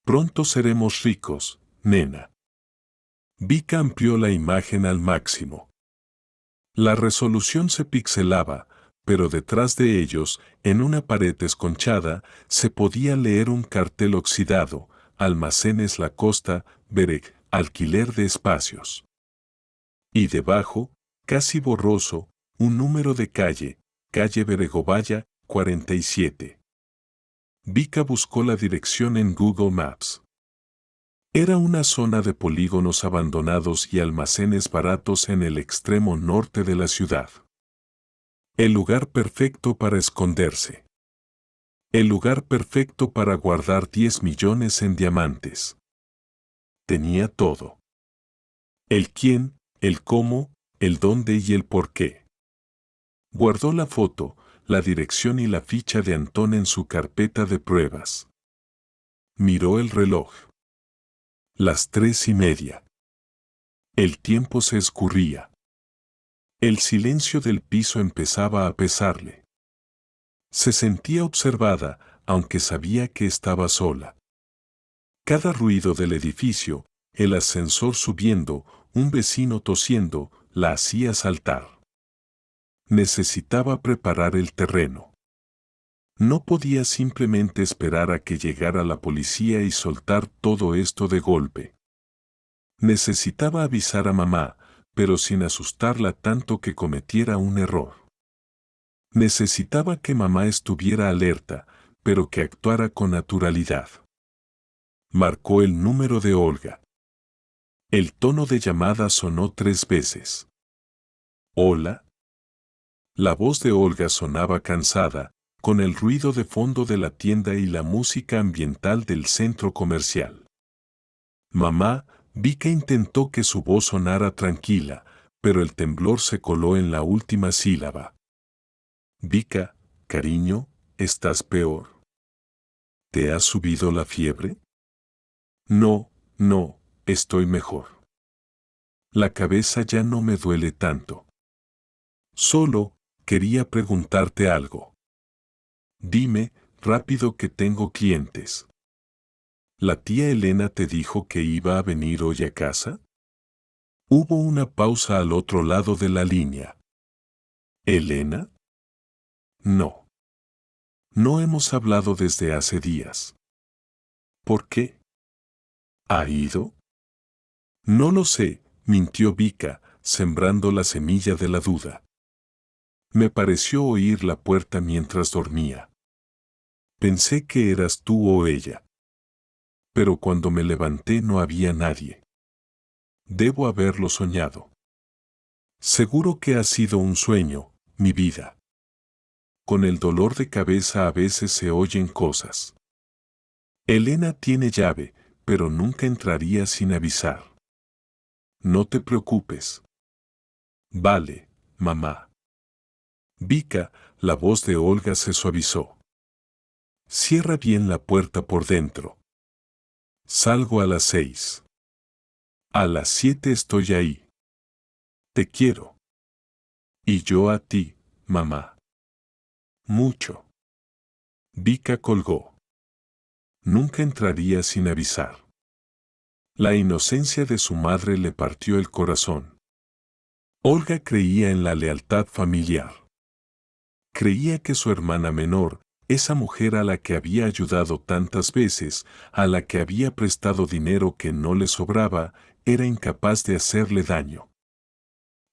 Pronto seremos ricos, nena. Vika amplió la imagen al máximo. La resolución se pixelaba, pero detrás de ellos, en una pared esconchada, se podía leer un cartel oxidado: Almacenes La Costa, Bereg, alquiler de espacios. Y debajo, casi borroso, un número de calle Beregovaya, 47. Vika buscó la dirección en Google Maps. Era una zona de polígonos abandonados y almacenes baratos en el extremo norte de la ciudad. El lugar perfecto para esconderse. El lugar perfecto para guardar 10 millones en diamantes. Tenía todo. El quién, el cómo, el dónde y el por qué. Guardó la foto, la dirección y la ficha de Antón en su carpeta de pruebas. Miró el reloj. Las 3:30. El tiempo se escurría. El silencio del piso empezaba a pesarle. Se sentía observada, aunque sabía que estaba sola. Cada ruido del edificio, el ascensor subiendo, un vecino tosiendo, la hacía saltar. Necesitaba preparar el terreno. No podía simplemente esperar a que llegara la policía y soltar todo esto de golpe. Necesitaba avisar a mamá, pero sin asustarla tanto que cometiera un error. Necesitaba que mamá estuviera alerta, pero que actuara con naturalidad. Marcó el número de Olga. El tono de llamada sonó 3 veces. ¿Hola? La voz de Olga sonaba cansada, con el ruido de fondo de la tienda y la música ambiental del centro comercial. Mamá, Vika intentó que su voz sonara tranquila, pero el temblor se coló en la última sílaba. Vika, cariño, ¿estás peor? ¿Te ha subido la fiebre? No, estoy mejor. La cabeza ya no me duele tanto. Solo, quería preguntarte algo. Dime, rápido que tengo clientes. ¿La tía Elena te dijo que iba a venir hoy a casa? Hubo una pausa al otro lado de la línea. ¿Elena? No. No hemos hablado desde hace días. ¿Por qué? ¿Ha ido? No lo sé, mintió Vika, sembrando la semilla de la duda. Me pareció oír la puerta mientras dormía. Pensé que eras tú o ella. Pero cuando me levanté no había nadie. Debo haberlo soñado. Seguro que ha sido un sueño, mi vida. Con el dolor de cabeza a veces se oyen cosas. Elena tiene llave, pero nunca entraría sin avisar. No te preocupes. Vale, mamá. Vika, la voz de Olga se suavizó. Cierra bien la puerta por dentro. Salgo a las 6. A las 7 estoy ahí. Te quiero. Y yo a ti, mamá. Mucho. Vika colgó. Nunca entraría sin avisar. La inocencia de su madre le partió el corazón. Olga creía en la lealtad familiar. Creía que su hermana menor, esa mujer a la que había ayudado tantas veces, a la que había prestado dinero que no le sobraba, era incapaz de hacerle daño.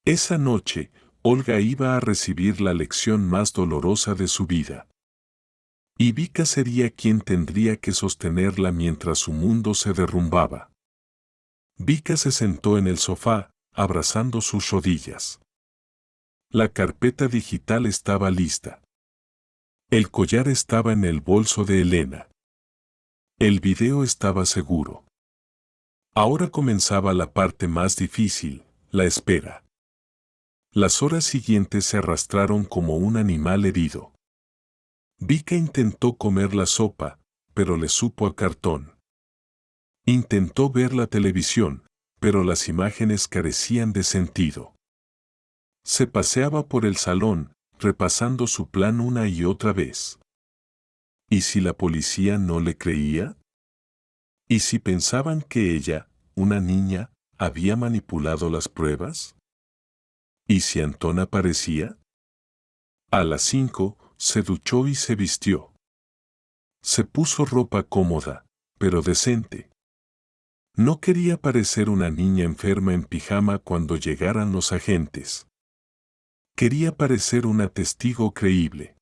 Esa noche, Olga iba a recibir la lección más dolorosa de su vida. Y Vika sería quien tendría que sostenerla mientras su mundo se derrumbaba. Vika se sentó en el sofá, abrazando sus rodillas. La carpeta digital estaba lista. El collar estaba en el bolso de Elena. El video estaba seguro. Ahora comenzaba la parte más difícil, la espera. Las horas siguientes se arrastraron como un animal herido. Vika intentó comer la sopa, pero le supo a cartón. Intentó ver la televisión, pero las imágenes carecían de sentido. Se paseaba por el salón, repasando su plan una y otra vez. ¿Y si la policía no le creía? ¿Y si pensaban que ella, una niña, había manipulado las pruebas? ¿Y si Antón aparecía? A las 5, se duchó y se vistió. Se puso ropa cómoda, pero decente. No quería parecer una niña enferma en pijama cuando llegaran los agentes. Quería parecer una testigo creíble.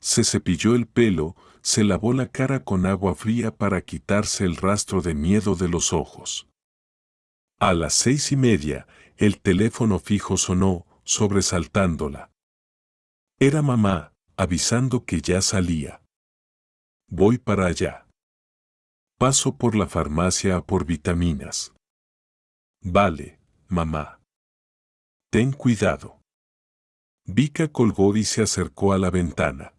Se cepilló el pelo, se lavó la cara con agua fría para quitarse el rastro de miedo de los ojos. A las 6:30, el teléfono fijo sonó, sobresaltándola. Era mamá, avisando que ya salía. Voy para allá. Paso por la farmacia a por vitaminas. Vale, mamá. Ten cuidado. Vika colgó y se acercó a la ventana.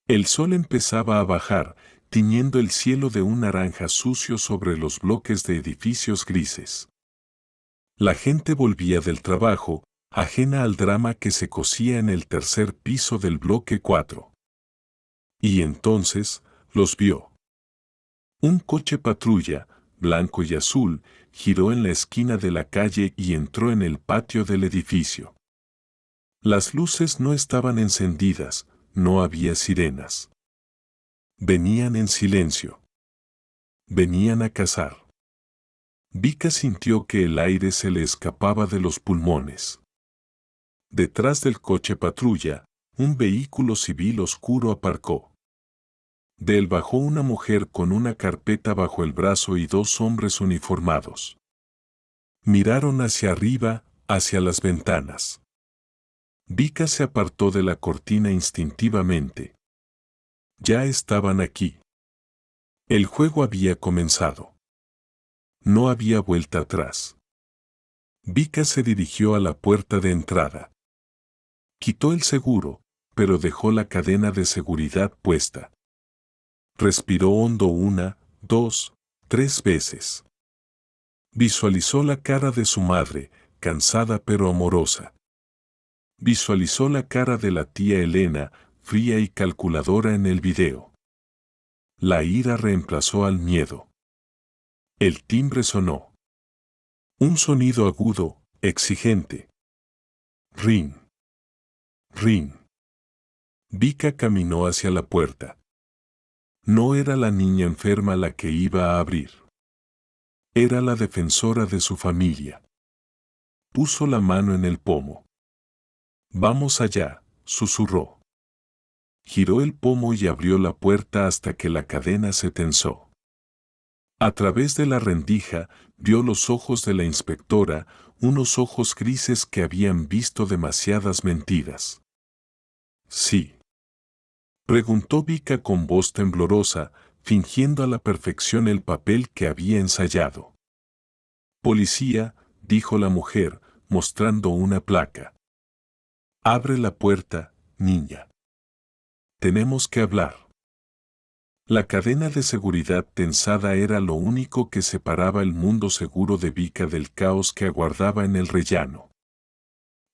El sol empezaba a bajar, tiñendo el cielo de un naranja sucio sobre los bloques de edificios grises. La gente volvía del trabajo, ajena al drama que se cosía en el tercer piso del bloque 4. Y entonces, los vio. Un coche patrulla, blanco y azul, giró en la esquina de la calle y entró en el patio del edificio. Las luces no estaban encendidas, no había sirenas. Venían en silencio. Venían a cazar. Vika sintió que el aire se le escapaba de los pulmones. Detrás del coche patrulla, un vehículo civil oscuro aparcó. De él bajó una mujer con una carpeta bajo el brazo y dos hombres uniformados. Miraron hacia arriba, hacia las ventanas. Vika se apartó de la cortina instintivamente. Ya estaban aquí. El juego había comenzado. No había vuelta atrás. Vika se dirigió a la puerta de entrada. Quitó el seguro, pero dejó la cadena de seguridad puesta. Respiró hondo 1, 2, 3 veces. Visualizó la cara de su madre, cansada pero amorosa. Visualizó la cara de la tía Elena, fría y calculadora en el video. La ira reemplazó al miedo. El timbre sonó. Un sonido agudo, exigente. Rin. Rin. Vika caminó hacia la puerta. No era la niña enferma la que iba a abrir. Era la defensora de su familia. Puso la mano en el pomo. Vamos allá, susurró. Giró el pomo y abrió la puerta hasta que la cadena se tensó. A través de la rendija, vio los ojos de la inspectora, unos ojos grises que habían visto demasiadas mentiras. Sí. Preguntó Vika con voz temblorosa, fingiendo a la perfección el papel que había ensayado. Policía, dijo la mujer, mostrando una placa. Abre la puerta, niña. Tenemos que hablar. La cadena de seguridad tensada era lo único que separaba el mundo seguro de Vika del caos que aguardaba en el rellano.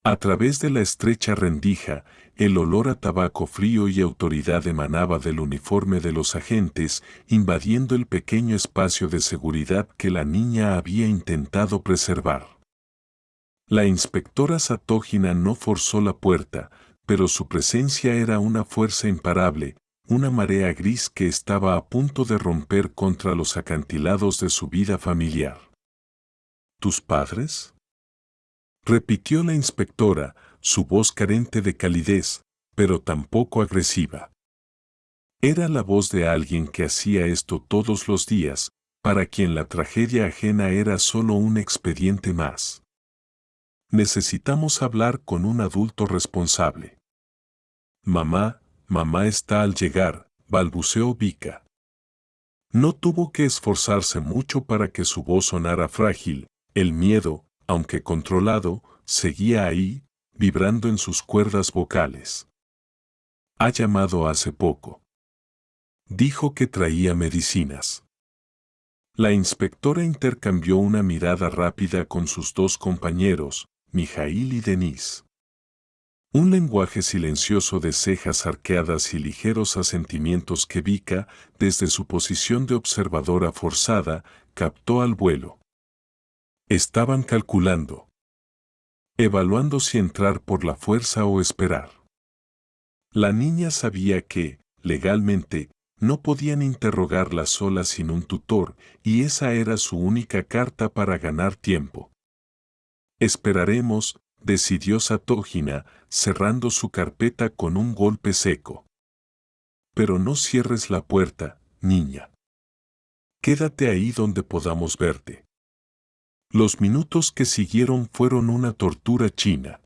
A través de la estrecha rendija, el olor a tabaco frío y autoridad emanaba del uniforme de los agentes, invadiendo el pequeño espacio de seguridad que la niña había intentado preservar. La inspectora Satógina no forzó la puerta, pero su presencia era una fuerza imparable, una marea gris que estaba a punto de romper contra los acantilados de su vida familiar. ¿Tus padres? Repitió la inspectora, su voz carente de calidez, pero tampoco agresiva. Era la voz de alguien que hacía esto todos los días, para quien la tragedia ajena era solo un expediente más. Necesitamos hablar con un adulto responsable. Mamá, mamá está al llegar, balbuceó Vika. No tuvo que esforzarse mucho para que su voz sonara frágil, el miedo, aunque controlado, seguía ahí, vibrando en sus cuerdas vocales. Ha llamado hace poco. Dijo que traía medicinas. La inspectora intercambió una mirada rápida con sus dos compañeros, Mijail y Denis. Un lenguaje silencioso de cejas arqueadas y ligeros asentimientos que Vika, desde su posición de observadora forzada, captó al vuelo. Estaban calculando. Evaluando si entrar por la fuerza o esperar. La niña sabía que, legalmente, no podían interrogarla sola sin un tutor, y esa era su única carta para ganar tiempo. Esperaremos, decidió Satógina, cerrando su carpeta con un golpe seco. Pero no cierres la puerta, niña. Quédate ahí donde podamos verte. Los minutos que siguieron fueron una tortura china.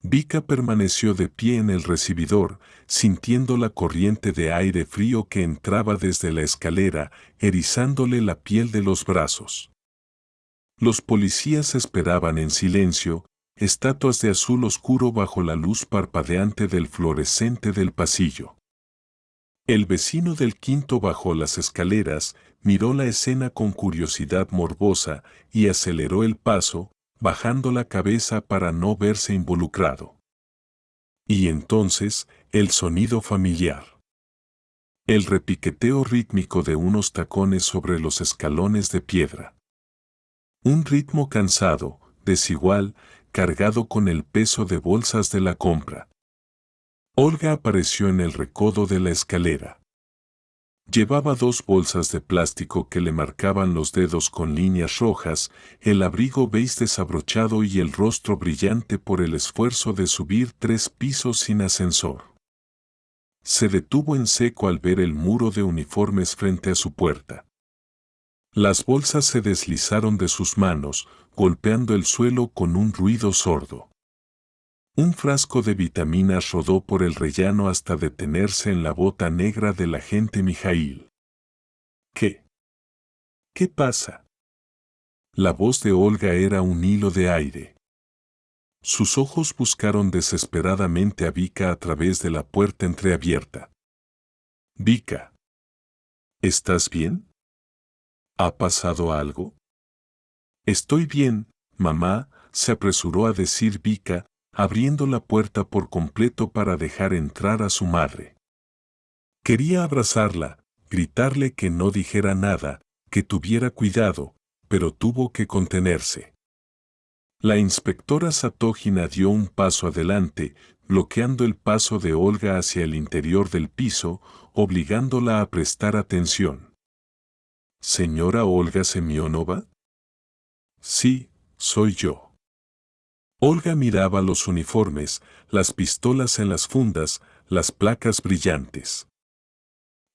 Vika permaneció de pie en el recibidor, sintiendo la corriente de aire frío que entraba desde la escalera, erizándole la piel de los brazos. Los policías esperaban en silencio, estatuas de azul oscuro bajo la luz parpadeante del fluorescente del pasillo. El vecino del quinto bajó las escaleras, miró la escena con curiosidad morbosa y aceleró el paso, bajando la cabeza para no verse involucrado. Y entonces, el sonido familiar. El repiqueteo rítmico de unos tacones sobre los escalones de piedra. Un ritmo cansado, desigual, cargado con el peso de bolsas de la compra. Olga apareció en el recodo de la escalera. Llevaba 2 bolsas de plástico que le marcaban los dedos con líneas rojas, el abrigo beige desabrochado y el rostro brillante por el esfuerzo de subir 3 pisos sin ascensor. Se detuvo en seco al ver el muro de uniformes frente a su puerta. Las bolsas se deslizaron de sus manos, golpeando el suelo con un ruido sordo. Un frasco de vitaminas rodó por el rellano hasta detenerse en la bota negra del agente Mijail. ¿Qué? ¿Qué pasa? La voz de Olga era un hilo de aire. Sus ojos buscaron desesperadamente a Vika a través de la puerta entreabierta. Vika. ¿Estás bien? ¿Ha pasado algo? Estoy bien, mamá, se apresuró a decir Vika, abriendo la puerta por completo para dejar entrar a su madre. Quería abrazarla, gritarle que no dijera nada, que tuviera cuidado, pero tuvo que contenerse. La inspectora Satógina dio un paso adelante, bloqueando el paso de Olga hacia el interior del piso, obligándola a prestar atención. ¿Señora Olga Semionova? Sí, soy yo. Olga miraba los uniformes, las pistolas en las fundas, las placas brillantes.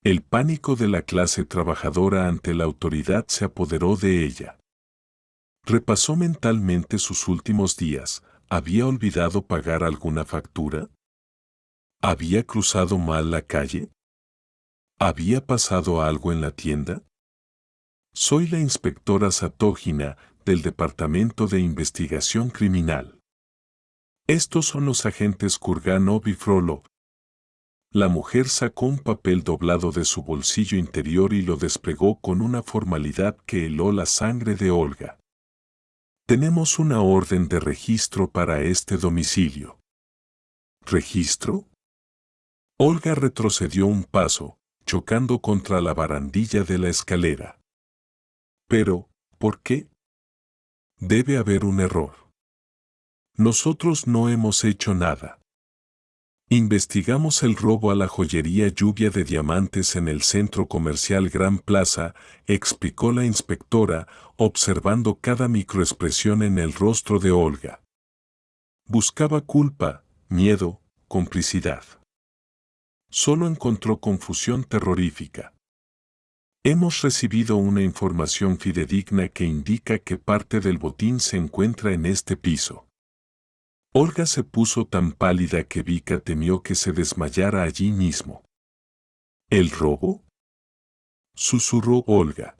El pánico de la clase trabajadora ante la autoridad se apoderó de ella. Repasó mentalmente sus últimos días. ¿Había olvidado pagar alguna factura? ¿Había cruzado mal la calle? ¿Había pasado algo en la tienda? Soy la inspectora Satógina del Departamento de Investigación Criminal. Estos son los agentes Kurganov y Frolov. La mujer sacó un papel doblado de su bolsillo interior y lo desplegó con una formalidad que heló la sangre de Olga. Tenemos una orden de registro para este domicilio. ¿Registro? Olga retrocedió un paso, chocando contra la barandilla de la escalera. Pero, ¿por qué? Debe haber un error. Nosotros no hemos hecho nada. Investigamos el robo a la joyería Lluvia de Diamantes en el centro comercial Gran Plaza, explicó la inspectora, observando cada microexpresión en el rostro de Olga. Buscaba culpa, miedo, complicidad. Solo encontró confusión terrorífica. Hemos recibido una información fidedigna que indica que parte del botín se encuentra en este piso. Olga se puso tan pálida que Vika temió que se desmayara allí mismo. ¿El robo? Susurró Olga.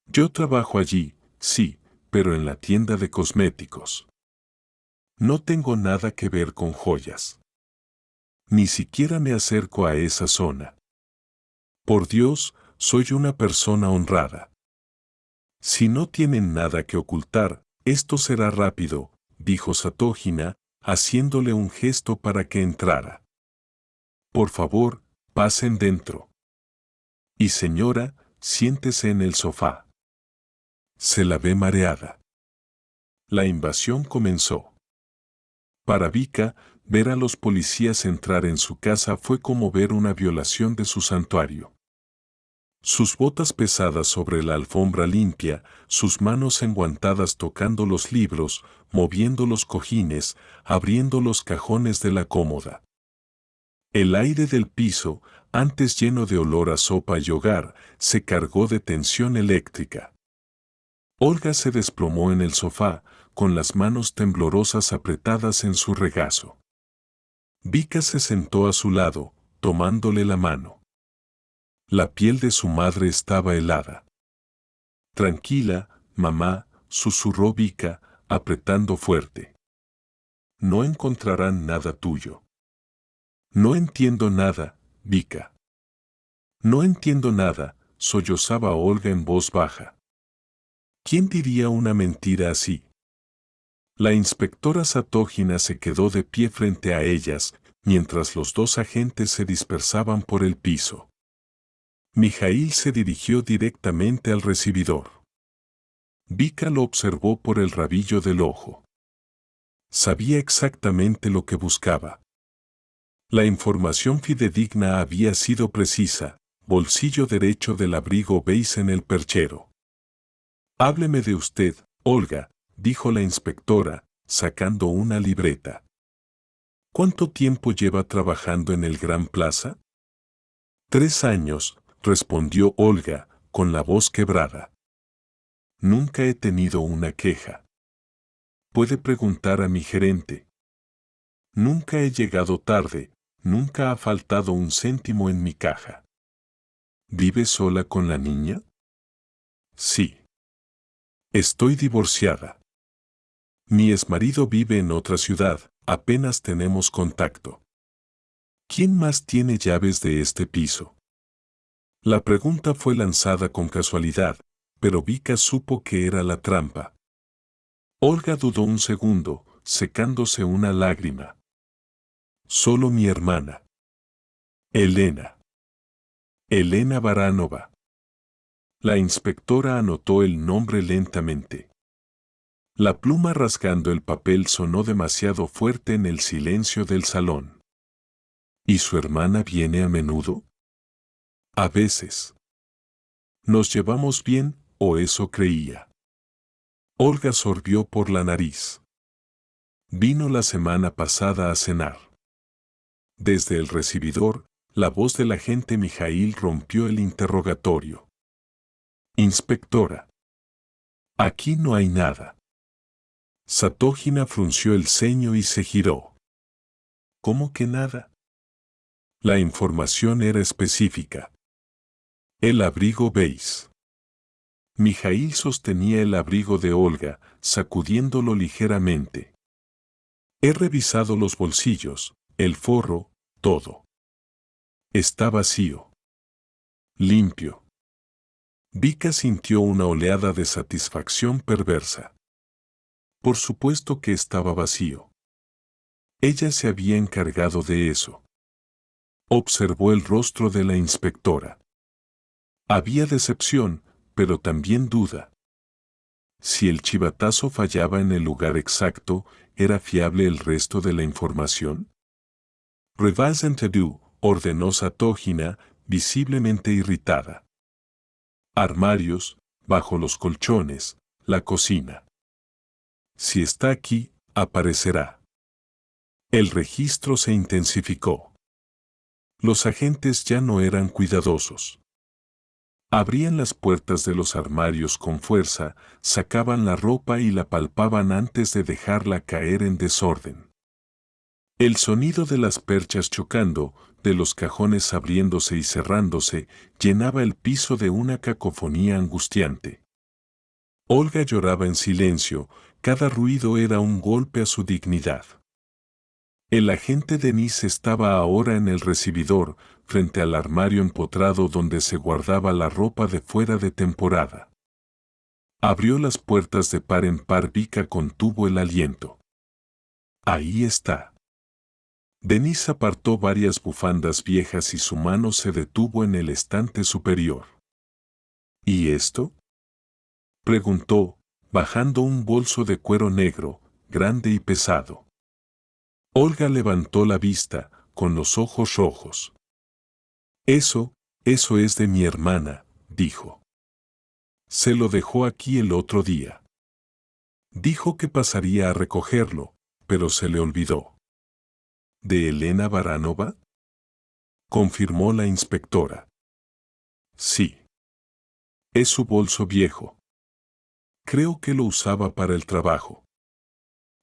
Yo trabajo allí, sí, pero en la tienda de cosméticos. No tengo nada que ver con joyas. Ni siquiera me acerco a esa zona. Por Dios, soy una persona honrada. Si no tienen nada que ocultar, esto será rápido, dijo Satógina, haciéndole un gesto para que entrara. Por favor, pasen dentro. Y señora, siéntese en el sofá. Se la ve mareada. La invasión comenzó. Para Vika, Ver a los policías entrar en su casa fue como ver una violación de su santuario. Sus botas pesadas sobre la alfombra limpia, sus manos enguantadas tocando los libros, moviendo los cojines, abriendo los cajones de la cómoda. El aire del piso, antes lleno de olor a sopa y hogar, se cargó de tensión eléctrica. Olga se desplomó en el sofá, con las manos temblorosas apretadas en su regazo. Vika se sentó a su lado, tomándole la mano. La piel de su madre estaba helada. Tranquila, mamá, susurró Vika, apretando fuerte. No encontrarán nada tuyo. No entiendo nada, Vika. No entiendo nada, sollozaba Olga en voz baja. ¿Quién diría una mentira así? La inspectora Satógina se quedó de pie frente a ellas, mientras los dos agentes se dispersaban por el piso. Mijaíl se dirigió directamente al recibidor. Vika lo observó por el rabillo del ojo. Sabía exactamente lo que buscaba. La información fidedigna había sido precisa, bolsillo derecho del abrigo beige en el perchero. Hábleme de usted, Olga, dijo la inspectora, sacando una libreta. ¿Cuánto tiempo lleva trabajando en el Gran Plaza? 3 años, respondió Olga, con la voz quebrada. Nunca he tenido una queja. Puede preguntar a mi gerente. Nunca he llegado tarde, nunca ha faltado un céntimo en mi caja. ¿Vive sola con la niña? Sí. Estoy divorciada. Mi exmarido vive en otra ciudad, apenas tenemos contacto. ¿Quién más tiene llaves de este piso? La pregunta fue lanzada con casualidad, pero Vika supo que era la trampa. Olga dudó un segundo, secándose una lágrima. Solo mi hermana. Elena. Elena Baranova. La inspectora anotó el nombre lentamente. La pluma rasgando el papel sonó demasiado fuerte en el silencio del salón. ¿Y su hermana viene a menudo? A veces. Nos llevamos bien, o eso creía. Olga sorbió por la nariz. Vino la semana pasada a cenar. Desde el recibidor, la voz del agente Mijaíl rompió el interrogatorio. Inspectora. Aquí no hay nada. Satógina frunció el ceño y se giró. ¿Cómo que nada? La información era específica. El abrigo beige. Mijaíl sostenía el abrigo de Olga, sacudiéndolo ligeramente. He revisado los bolsillos, el forro, todo. Está vacío. Limpio. Vika sintió una oleada de satisfacción perversa. Por supuesto que estaba vacío. Ella se había encargado de eso. Observó el rostro de la inspectora. Había decepción, pero también duda. Si el chivatazo fallaba en el lugar exacto, ¿era fiable el resto de la información? Revise to do, ordenó Satógina, visiblemente irritada. Armarios, bajo los colchones, la cocina. Si está aquí, aparecerá. El registro se intensificó. Los agentes ya no eran cuidadosos. Abrían las puertas de los armarios con fuerza, sacaban la ropa y la palpaban antes de dejarla caer en desorden. El sonido de las perchas chocando, de los cajones abriéndose y cerrándose, llenaba el piso de una cacofonía angustiante. Olga lloraba en silencio, cada ruido era un golpe a su dignidad. El agente Denis estaba ahora en el recibidor, frente al armario empotrado donde se guardaba la ropa de fuera de temporada. Abrió las puertas de par en par. Vika contuvo el aliento. Ahí está. Denis apartó varias bufandas viejas y su mano se detuvo en el estante superior. ¿Y esto? Preguntó, bajando un bolso de cuero negro, grande y pesado. Olga levantó la vista, con los ojos rojos. Eso es de mi hermana, dijo. Se lo dejó aquí el otro día. Dijo que pasaría a recogerlo, pero se le olvidó. ¿De Elena Baranova? Confirmó la inspectora. Sí. Es su bolso viejo. Creo que lo usaba para el trabajo.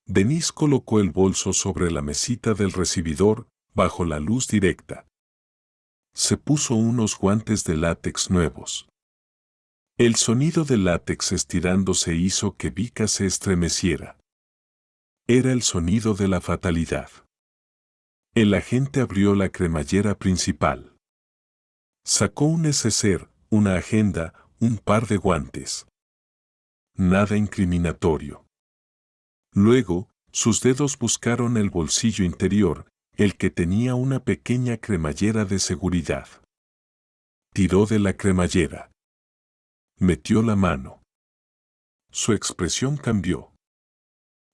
Denise colocó el bolso sobre la mesita del recibidor, bajo la luz directa. Se puso unos guantes de látex nuevos. El sonido del látex estirándose hizo que Vika se estremeciera. Era el sonido de la fatalidad. El agente abrió la cremallera principal. Sacó un neceser, una agenda, un par de guantes. Nada incriminatorio. Luego, sus dedos buscaron el bolsillo interior, el que tenía una pequeña cremallera de seguridad. Tiró de la cremallera. Metió la mano. Su expresión cambió.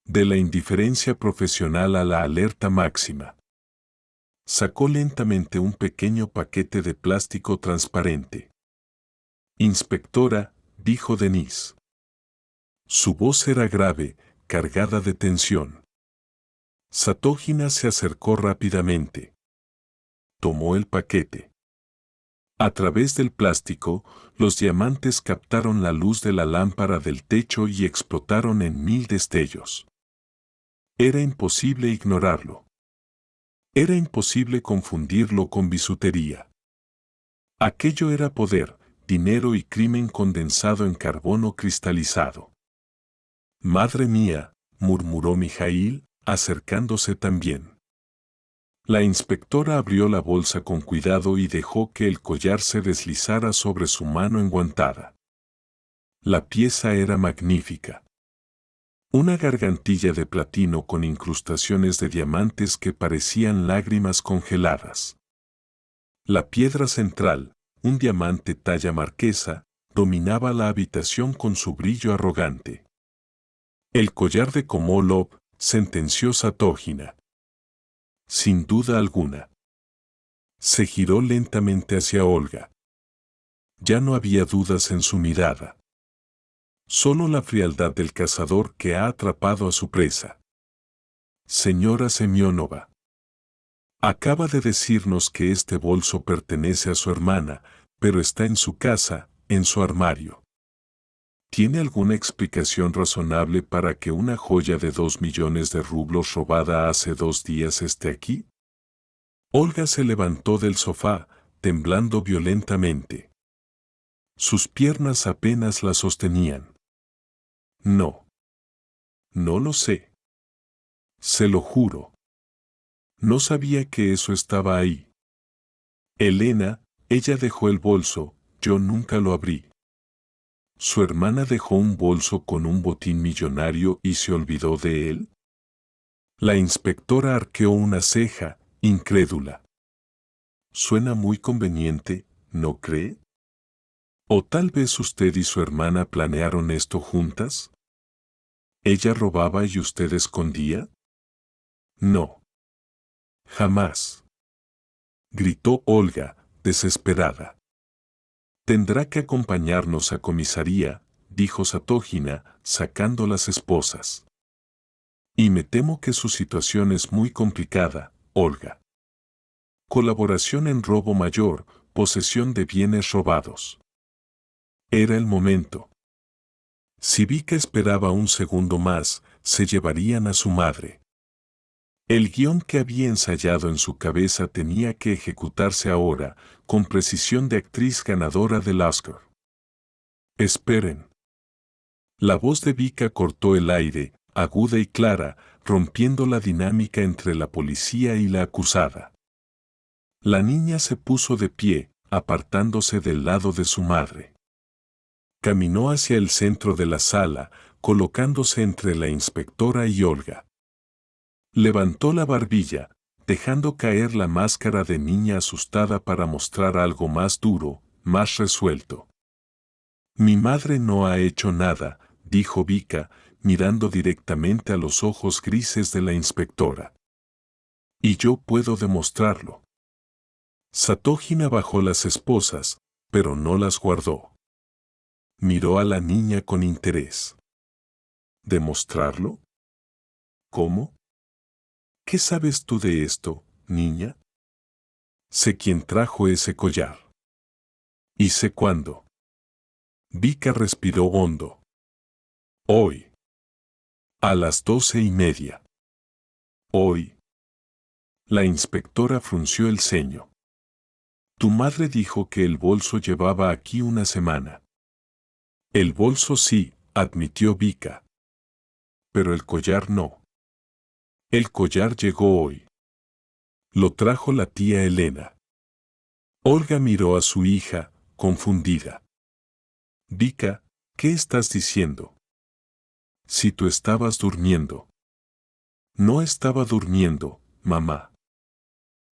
De la indiferencia profesional a la alerta máxima. Sacó lentamente un pequeño paquete de plástico transparente. Inspectora, dijo Denise. Su voz era grave, cargada de tensión. Satógina se acercó rápidamente. Tomó el paquete. A través del plástico, los diamantes captaron la luz de la lámpara del techo y explotaron en 1000 destellos. Era imposible ignorarlo. Era imposible confundirlo con bisutería. Aquello era poder, dinero y crimen condensado en carbono cristalizado. Madre mía, murmuró Mijaíl, acercándose también. La inspectora abrió la bolsa con cuidado y dejó que el collar se deslizara sobre su mano enguantada. La pieza era magnífica. Una gargantilla de platino con incrustaciones de diamantes que parecían lágrimas congeladas. La piedra central, un diamante talla marquesa, dominaba la habitación con su brillo arrogante. El collar de Komolov, sentenció Satógina. Sin duda alguna. Se giró lentamente hacia Olga. Ya no había dudas en su mirada. Solo la frialdad del cazador que ha atrapado a su presa. Señora Semyonova. Acaba de decirnos que este bolso pertenece a su hermana, pero está en su casa, en su armario. ¿Tiene alguna explicación razonable para que una joya de 2 millones de rublos robada hace 2 días esté aquí? Olga se levantó del sofá, temblando violentamente. Sus piernas apenas la sostenían. No. No lo sé. Se lo juro. No sabía que eso estaba ahí. Elena, ella dejó el bolso, yo nunca lo abrí. ¿Su hermana dejó un bolso con un botín millonario y se olvidó de él? La inspectora arqueó una ceja, incrédula. Suena muy conveniente, ¿no cree? ¿O tal vez usted y su hermana planearon esto juntas? ¿Ella robaba y usted escondía? No. Jamás. Gritó Olga, desesperada. Tendrá que acompañarnos a comisaría, dijo Satógina, sacando las esposas. Y me temo que su situación es muy complicada, Olga. Colaboración en robo mayor, posesión de bienes robados. Era el momento. Si Vika esperaba un segundo más, se llevarían a su madre. El guión que había ensayado en su cabeza tenía que ejecutarse ahora, con precisión de actriz ganadora del Oscar. Esperen. La voz de Vika cortó el aire, aguda y clara, rompiendo la dinámica entre la policía y la acusada. La niña se puso de pie, apartándose del lado de su madre. Caminó hacia el centro de la sala, colocándose entre la inspectora y Olga. Levantó la barbilla, dejando caer la máscara de niña asustada para mostrar algo más duro, más resuelto. Mi madre no ha hecho nada, dijo Vika, mirando directamente a los ojos grises de la inspectora. Y yo puedo demostrarlo. Satógina bajó las esposas, pero no las guardó. Miró a la niña con interés. ¿Demostrarlo? ¿Cómo? ¿Qué sabes tú de esto, niña? Sé quién trajo ese collar. Y sé cuándo. Vika respiró hondo. Hoy. A las 12:30. Hoy. La inspectora frunció el ceño. Tu madre dijo que el bolso llevaba aquí una semana. El bolso sí, admitió Vika. Pero el collar no. El collar llegó hoy. Lo trajo la tía Elena. Olga miró a su hija, confundida. Vika, ¿qué estás diciendo? Si tú estabas durmiendo. No estaba durmiendo, mamá.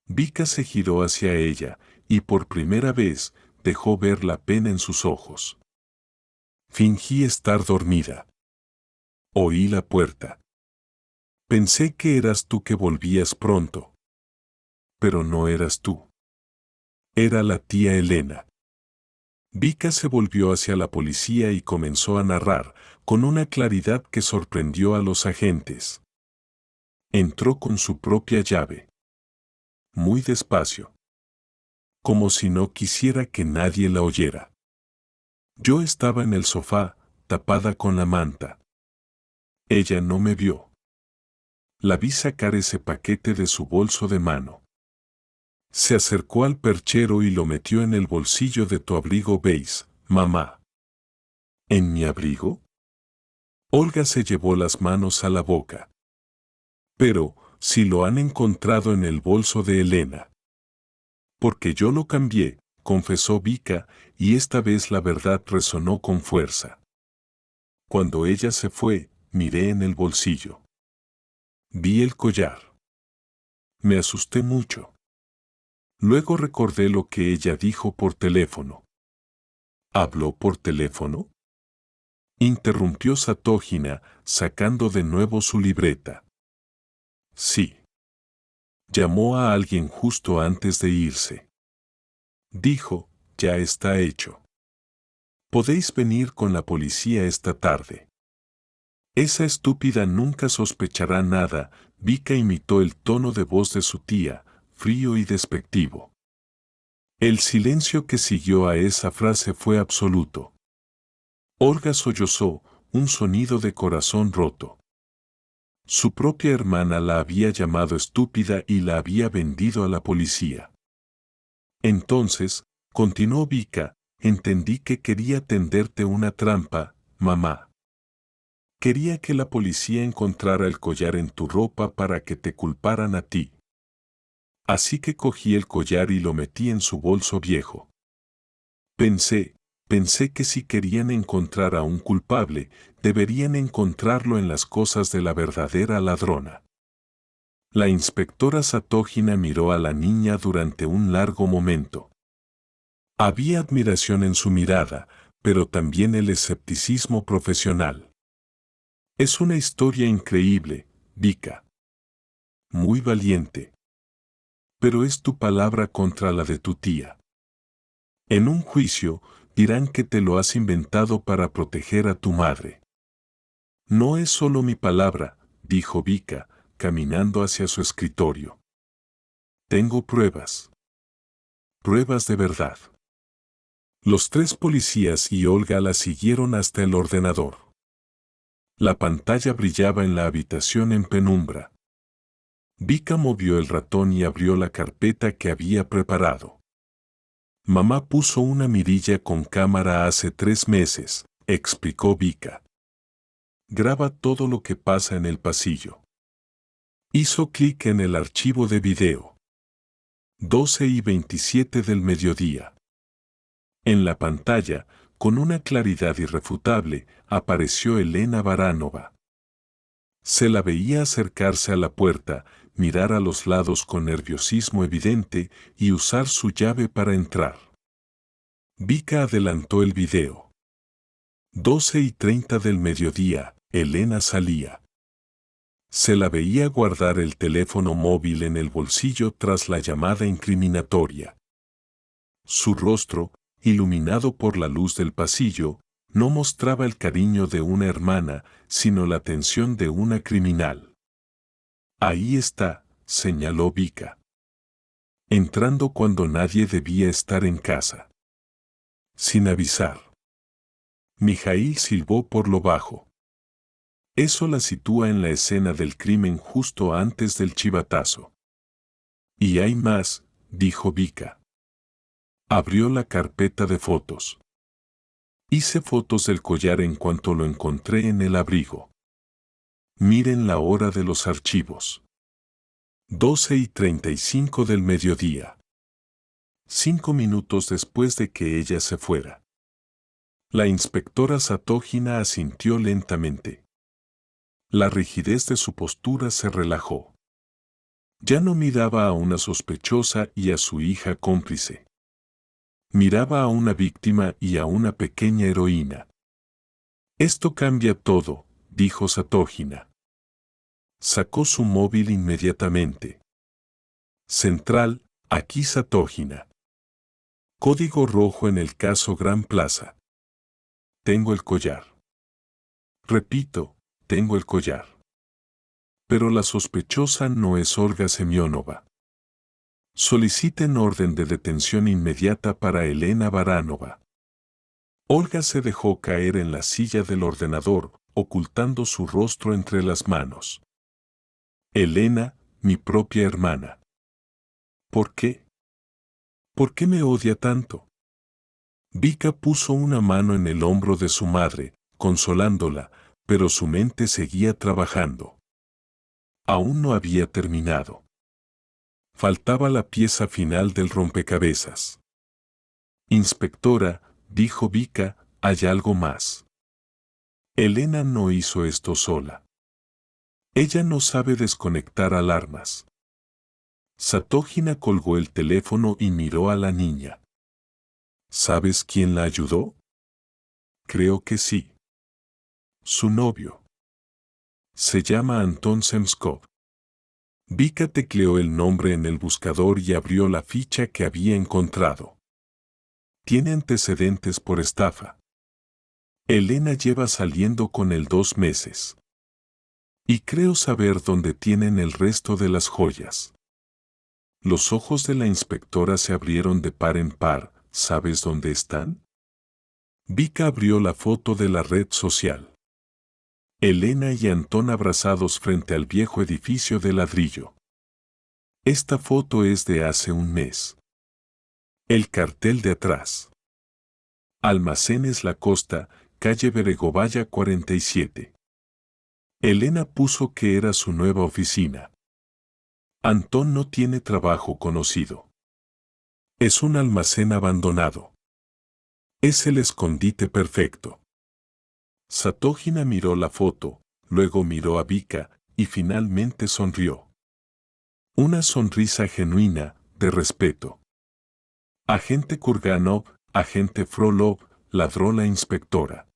Vika se giró hacia ella, y por primera vez, dejó ver la pena en sus ojos. Fingí estar dormida. Oí la puerta. Pensé que eras tú que volvías pronto. Pero no eras tú. Era la tía Elena. Vika se volvió hacia la policía y comenzó a narrar, con una claridad que sorprendió a los agentes. Entró con su propia llave. Muy despacio. Como si no quisiera que nadie la oyera. Yo estaba en el sofá, tapada con la manta. Ella no me vio. La vi sacar ese paquete de su bolso de mano. Se acercó al perchero y lo metió en el bolsillo de tu abrigo beige, mamá. ¿En mi abrigo? Olga se llevó las manos a la boca. Pero, si lo han encontrado en el bolso de Elena. Porque yo lo cambié, confesó Vika, y esta vez la verdad resonó con fuerza. Cuando ella se fue, miré en el bolsillo. Vi el collar. Me asusté mucho. Luego recordé lo que ella dijo por teléfono. ¿Habló por teléfono? Interrumpió Satógina, sacando de nuevo su libreta. Sí. Llamó a alguien justo antes de irse. Dijo, ya está hecho. Podéis venir con la policía esta tarde. Esa estúpida nunca sospechará nada. Vika imitó el tono de voz de su tía, frío y despectivo. El silencio que siguió a esa frase fue absoluto. Olga sollozó, un sonido de corazón roto. Su propia hermana la había llamado estúpida y la había vendido a la policía. Entonces, continuó Vika, entendí que quería tenderte una trampa, mamá. Quería que la policía encontrara el collar en tu ropa para que te culparan a ti. Así que cogí el collar y lo metí en su bolso viejo. Pensé que si querían encontrar a un culpable, deberían encontrarlo en las cosas de la verdadera ladrona. La inspectora Satógina miró a la niña durante un largo momento. Había admiración en su mirada, pero también el escepticismo profesional. Es una historia increíble, Vika. Muy valiente. Pero es tu palabra contra la de tu tía. En un juicio, dirán que te lo has inventado para proteger a tu madre. No es solo mi palabra, dijo Vika, caminando hacia su escritorio. Tengo pruebas. Pruebas de verdad. Los tres policías y Olga la siguieron hasta el ordenador. La pantalla brillaba en la habitación en penumbra. Vika movió el ratón y abrió la carpeta que había preparado. Mamá puso una mirilla con cámara hace 3 meses, explicó Vika. Graba todo lo que pasa en el pasillo. Hizo clic en el archivo de video. 12:27 del mediodía. En la pantalla, con una claridad irrefutable, apareció Elena Baranova. Se la veía acercarse a la puerta, mirar a los lados con nerviosismo evidente y usar su llave para entrar. Vika adelantó el video. 12:30 del mediodía, Elena salía. Se la veía guardar el teléfono móvil en el bolsillo tras la llamada incriminatoria. Su rostro, iluminado por la luz del pasillo, no mostraba el cariño de una hermana, sino la tensión de una criminal. Ahí está, señaló Vika. Entrando cuando nadie debía estar en casa. Sin avisar. Mijaíl silbó por lo bajo. Eso la sitúa en la escena del crimen justo antes del chivatazo. Y hay más, dijo Vika. Abrió la carpeta de fotos. Hice fotos del collar en cuanto lo encontré en el abrigo. Miren la hora de los archivos. 12:35 del mediodía. 5 minutos después de que ella se fuera. La inspectora Satógina asintió lentamente. La rigidez de su postura se relajó. Ya no miraba a una sospechosa y a su hija cómplice. Miraba a una víctima y a una pequeña heroína. Esto cambia todo, dijo Satógina. Sacó su móvil inmediatamente. Central, aquí Satógina. Código rojo en el caso Gran Plaza. Tengo el collar. Repito, tengo el collar. Pero la sospechosa no es Olga Semyonova. Soliciten orden de detención inmediata para Elena Baranova. Olga se dejó caer en la silla del ordenador, ocultando su rostro entre las manos. Elena, mi propia hermana. ¿Por qué? ¿Por qué me odia tanto? Vika puso una mano en el hombro de su madre, consolándola, pero su mente seguía trabajando. Aún no había terminado. Faltaba la pieza final del rompecabezas. Inspectora, dijo Vika, hay algo más. Elena no hizo esto sola. Ella no sabe desconectar alarmas. Satógina colgó el teléfono y miró a la niña. ¿Sabes quién la ayudó? Creo que sí. Su novio. Se llama Anton Semskov. Vika tecleó el nombre en el buscador y abrió la ficha que había encontrado. Tiene antecedentes por estafa. Elena lleva saliendo con él 2 meses. Y creo saber dónde tienen el resto de las joyas. Los ojos de la inspectora se abrieron de par en par. ¿Sabes dónde están? Vika abrió la foto de la red social. Elena y Antón abrazados frente al viejo edificio de ladrillo. Esta foto es de hace un mes. El cartel de atrás. Almacenes La Costa, calle Beregovaya 47. Elena puso que era su nueva oficina. Antón no tiene trabajo conocido. Es un almacén abandonado. Es el escondite perfecto. Satógina miró la foto, luego miró a Vika, y finalmente sonrió. Una sonrisa genuina, de respeto. Agente Kurganov, agente Frolov, ladró la inspectora.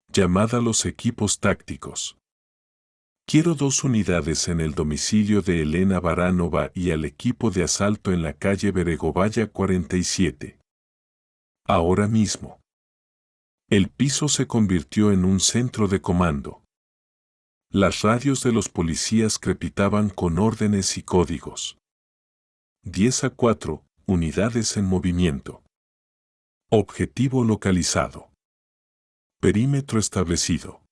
Llamada a los equipos tácticos. Quiero 2 unidades en el domicilio de Elena Baranova y al equipo de asalto en la calle Beregovaya 47. Ahora mismo. El piso se convirtió en un centro de comando. Las radios de los policías crepitaban con órdenes y códigos. 10-4, unidades en movimiento. Objetivo localizado. Perímetro establecido.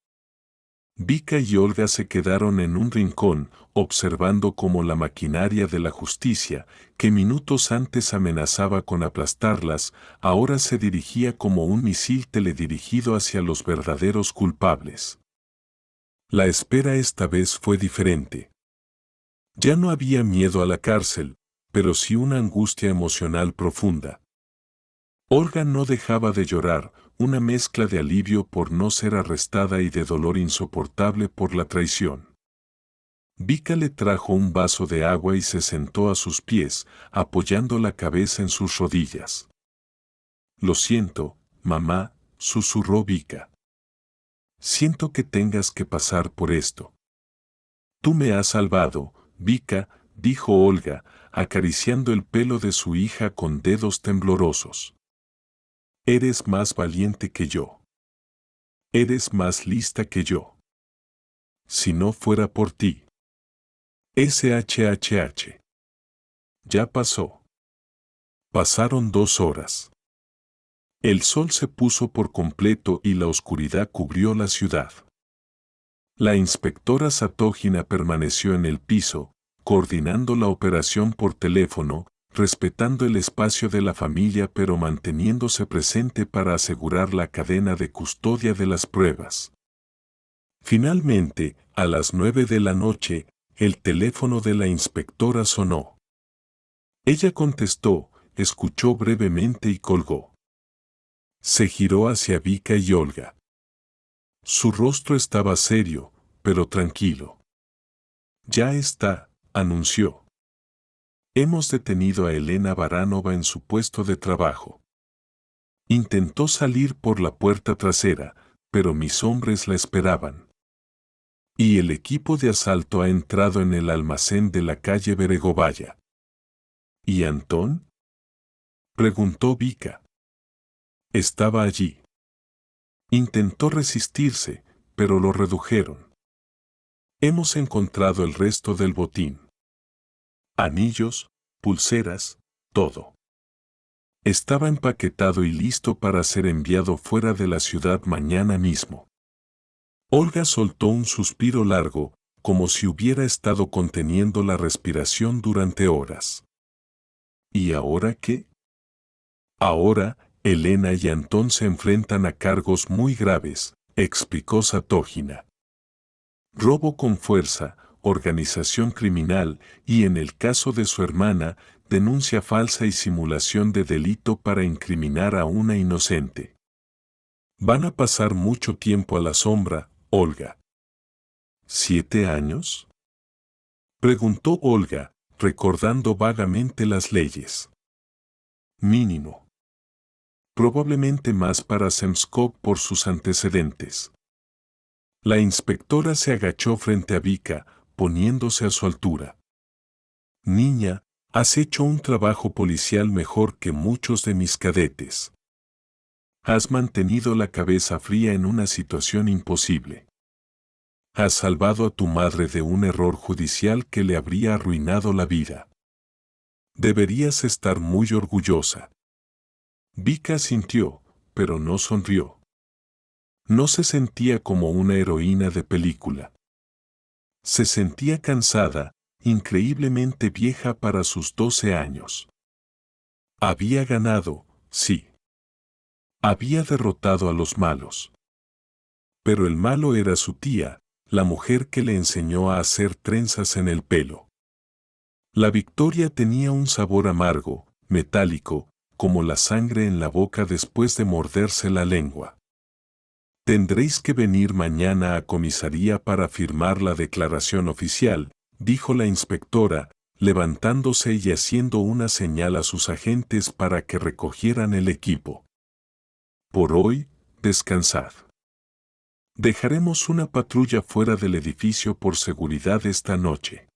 Vika y Olga se quedaron en un rincón, observando cómo la maquinaria de la justicia, que minutos antes amenazaba con aplastarlas, ahora se dirigía como un misil teledirigido hacia los verdaderos culpables. La espera esta vez fue diferente. Ya no había miedo a la cárcel, pero sí una angustia emocional profunda. Olga no dejaba de llorar, una mezcla de alivio por no ser arrestada y de dolor insoportable por la traición. Vika le trajo un vaso de agua y se sentó a sus pies, apoyando la cabeza en sus rodillas. Lo siento, mamá, susurró Vika. Siento que tengas que pasar por esto. Tú me has salvado, Vika, dijo Olga, acariciando el pelo de su hija con dedos temblorosos. Eres más valiente que yo. Eres más lista que yo. Si no fuera por ti. SHHH. Ya pasó. Pasaron 2 horas. El sol se puso por completo y la oscuridad cubrió la ciudad. La inspectora Satógina permaneció en el piso, coordinando la operación por teléfono, respetando el espacio de la familia pero manteniéndose presente para asegurar la cadena de custodia de las pruebas. Finalmente, a las 9 de la noche, el teléfono de la inspectora sonó. Ella contestó, escuchó brevemente y colgó. Se giró hacia Vika y Olga. Su rostro estaba serio, pero tranquilo. Ya está, anunció. Hemos detenido a Elena Baranova en su puesto de trabajo. Intentó salir por la puerta trasera, pero mis hombres la esperaban. Y el equipo de asalto ha entrado en el almacén de la calle Beregovaya. ¿Y Antón? Preguntó Vika. Estaba allí. Intentó resistirse, pero lo redujeron. Hemos encontrado el resto del botín. Anillos, pulseras, todo. Estaba empaquetado y listo para ser enviado fuera de la ciudad mañana mismo. Olga soltó un suspiro largo, como si hubiera estado conteniendo la respiración durante horas. ¿Y ahora qué? Ahora, Elena y Antón se enfrentan a cargos muy graves, explicó Satógina. Robo con fuerza, organización criminal y, en el caso de su hermana, denuncia falsa y simulación de delito para incriminar a una inocente. Van a pasar mucho tiempo a la sombra, Olga. ¿7 años? Preguntó Olga, recordando vagamente las leyes. Mínimo. Probablemente más para Zemskov por sus antecedentes. La inspectora se agachó frente a Vika, poniéndose a su altura. Niña, has hecho un trabajo policial mejor que muchos de mis cadetes. Has mantenido la cabeza fría en una situación imposible. Has salvado a tu madre de un error judicial que le habría arruinado la vida. Deberías estar muy orgullosa. Vika sintió, pero no sonrió. No se sentía como una heroína de película. Se sentía cansada, increíblemente vieja para sus 12 años. Había ganado, sí. Había derrotado a los malos. Pero el malo era su tía, la mujer que le enseñó a hacer trenzas en el pelo. La victoria tenía un sabor amargo, metálico, como la sangre en la boca después de morderse la lengua. Tendréis que venir mañana a comisaría para firmar la declaración oficial, dijo la inspectora, levantándose y haciendo una señal a sus agentes para que recogieran el equipo. Por hoy, descansad. Dejaremos una patrulla fuera del edificio por seguridad esta noche.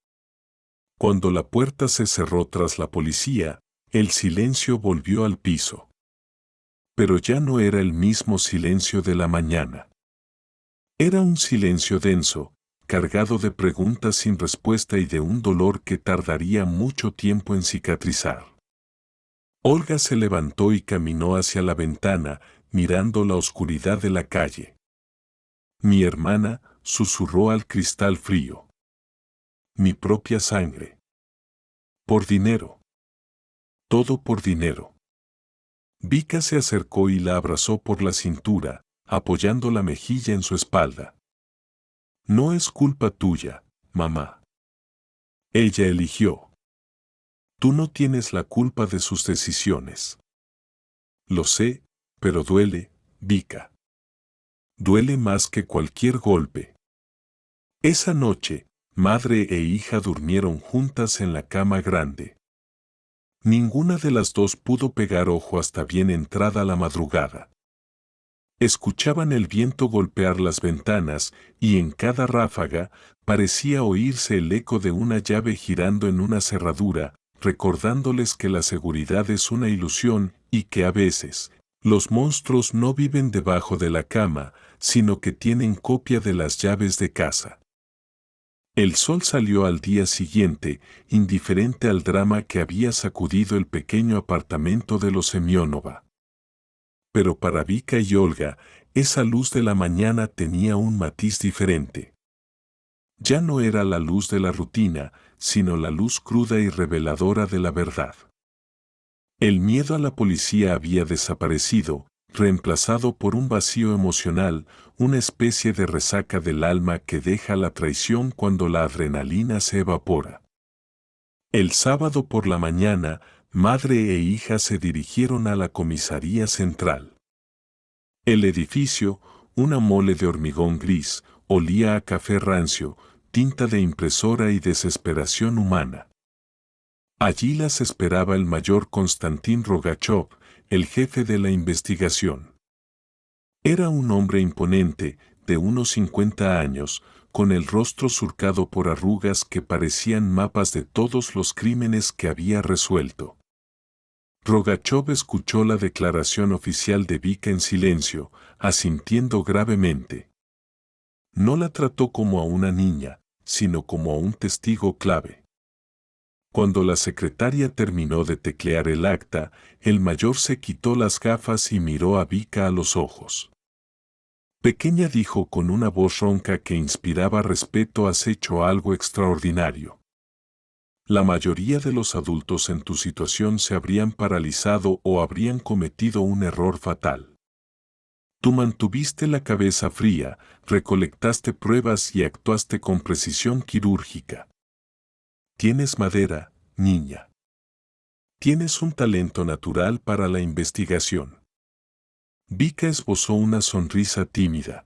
Cuando la puerta se cerró tras la policía, el silencio volvió al piso. Pero ya no era el mismo silencio de la mañana. Era un silencio denso, cargado de preguntas sin respuesta y de un dolor que tardaría mucho tiempo en cicatrizar. Olga se levantó y caminó hacia la ventana, mirando la oscuridad de la calle. Mi hermana, susurró al cristal frío. Mi propia sangre. Por dinero. Todo por dinero. Vika se acercó y la abrazó por la cintura, apoyando la mejilla en su espalda. No es culpa tuya, mamá. Ella eligió. Tú no tienes la culpa de sus decisiones. Lo sé, pero duele, Vika. Duele más que cualquier golpe. Esa noche, madre e hija durmieron juntas en la cama grande. Ninguna de las dos pudo pegar ojo hasta bien entrada la madrugada. Escuchaban el viento golpear las ventanas y en cada ráfaga parecía oírse el eco de una llave girando en una cerradura, recordándoles que la seguridad es una ilusión y que a veces los monstruos no viven debajo de la cama, sino que tienen copia de las llaves de casa. El sol salió al día siguiente, indiferente al drama que había sacudido el pequeño apartamento de los Semyonova. Pero para Vika y Olga, esa luz de la mañana tenía un matiz diferente. Ya no era la luz de la rutina, sino la luz cruda y reveladora de la verdad. El miedo a la policía había desaparecido, reemplazado por un vacío emocional, una especie de resaca del alma que deja la traición cuando la adrenalina se evapora. El sábado por la mañana, madre e hija se dirigieron a la comisaría central. El edificio, una mole de hormigón gris, olía a café rancio, tinta de impresora y desesperación humana. Allí las esperaba el mayor Konstantin Rogachov, el jefe de la investigación. Era un hombre imponente, de unos 50 años, con el rostro surcado por arrugas que parecían mapas de todos los crímenes que había resuelto. Rogachov escuchó la declaración oficial de Vika en silencio, asintiendo gravemente. No la trató como a una niña, sino como a un testigo clave. Cuando la secretaria terminó de teclear el acta, el mayor se quitó las gafas y miró a Vika a los ojos. Pequeña, dijo con una voz ronca que inspiraba respeto, has hecho algo extraordinario. La mayoría de los adultos en tu situación se habrían paralizado o habrían cometido un error fatal. Tú mantuviste la cabeza fría, recolectaste pruebas y actuaste con precisión quirúrgica. Tienes madera, niña. Tienes un talento natural para la investigación. Vika esbozó una sonrisa tímida.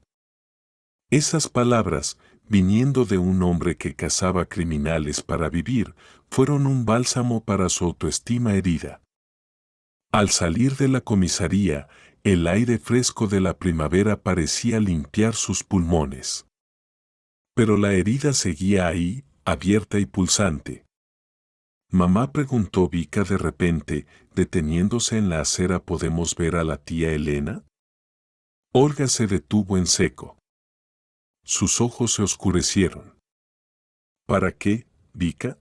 Esas palabras, viniendo de un hombre que cazaba criminales para vivir, fueron un bálsamo para su autoestima herida. Al salir de la comisaría, el aire fresco de la primavera parecía limpiar sus pulmones. Pero la herida seguía ahí, abierta y pulsante. Mamá, preguntó Vika de repente, deteniéndose en la acera. ¿Podemos ver a la tía Elena? Olga se detuvo en seco. Sus ojos se oscurecieron. ¿Para qué, Vika?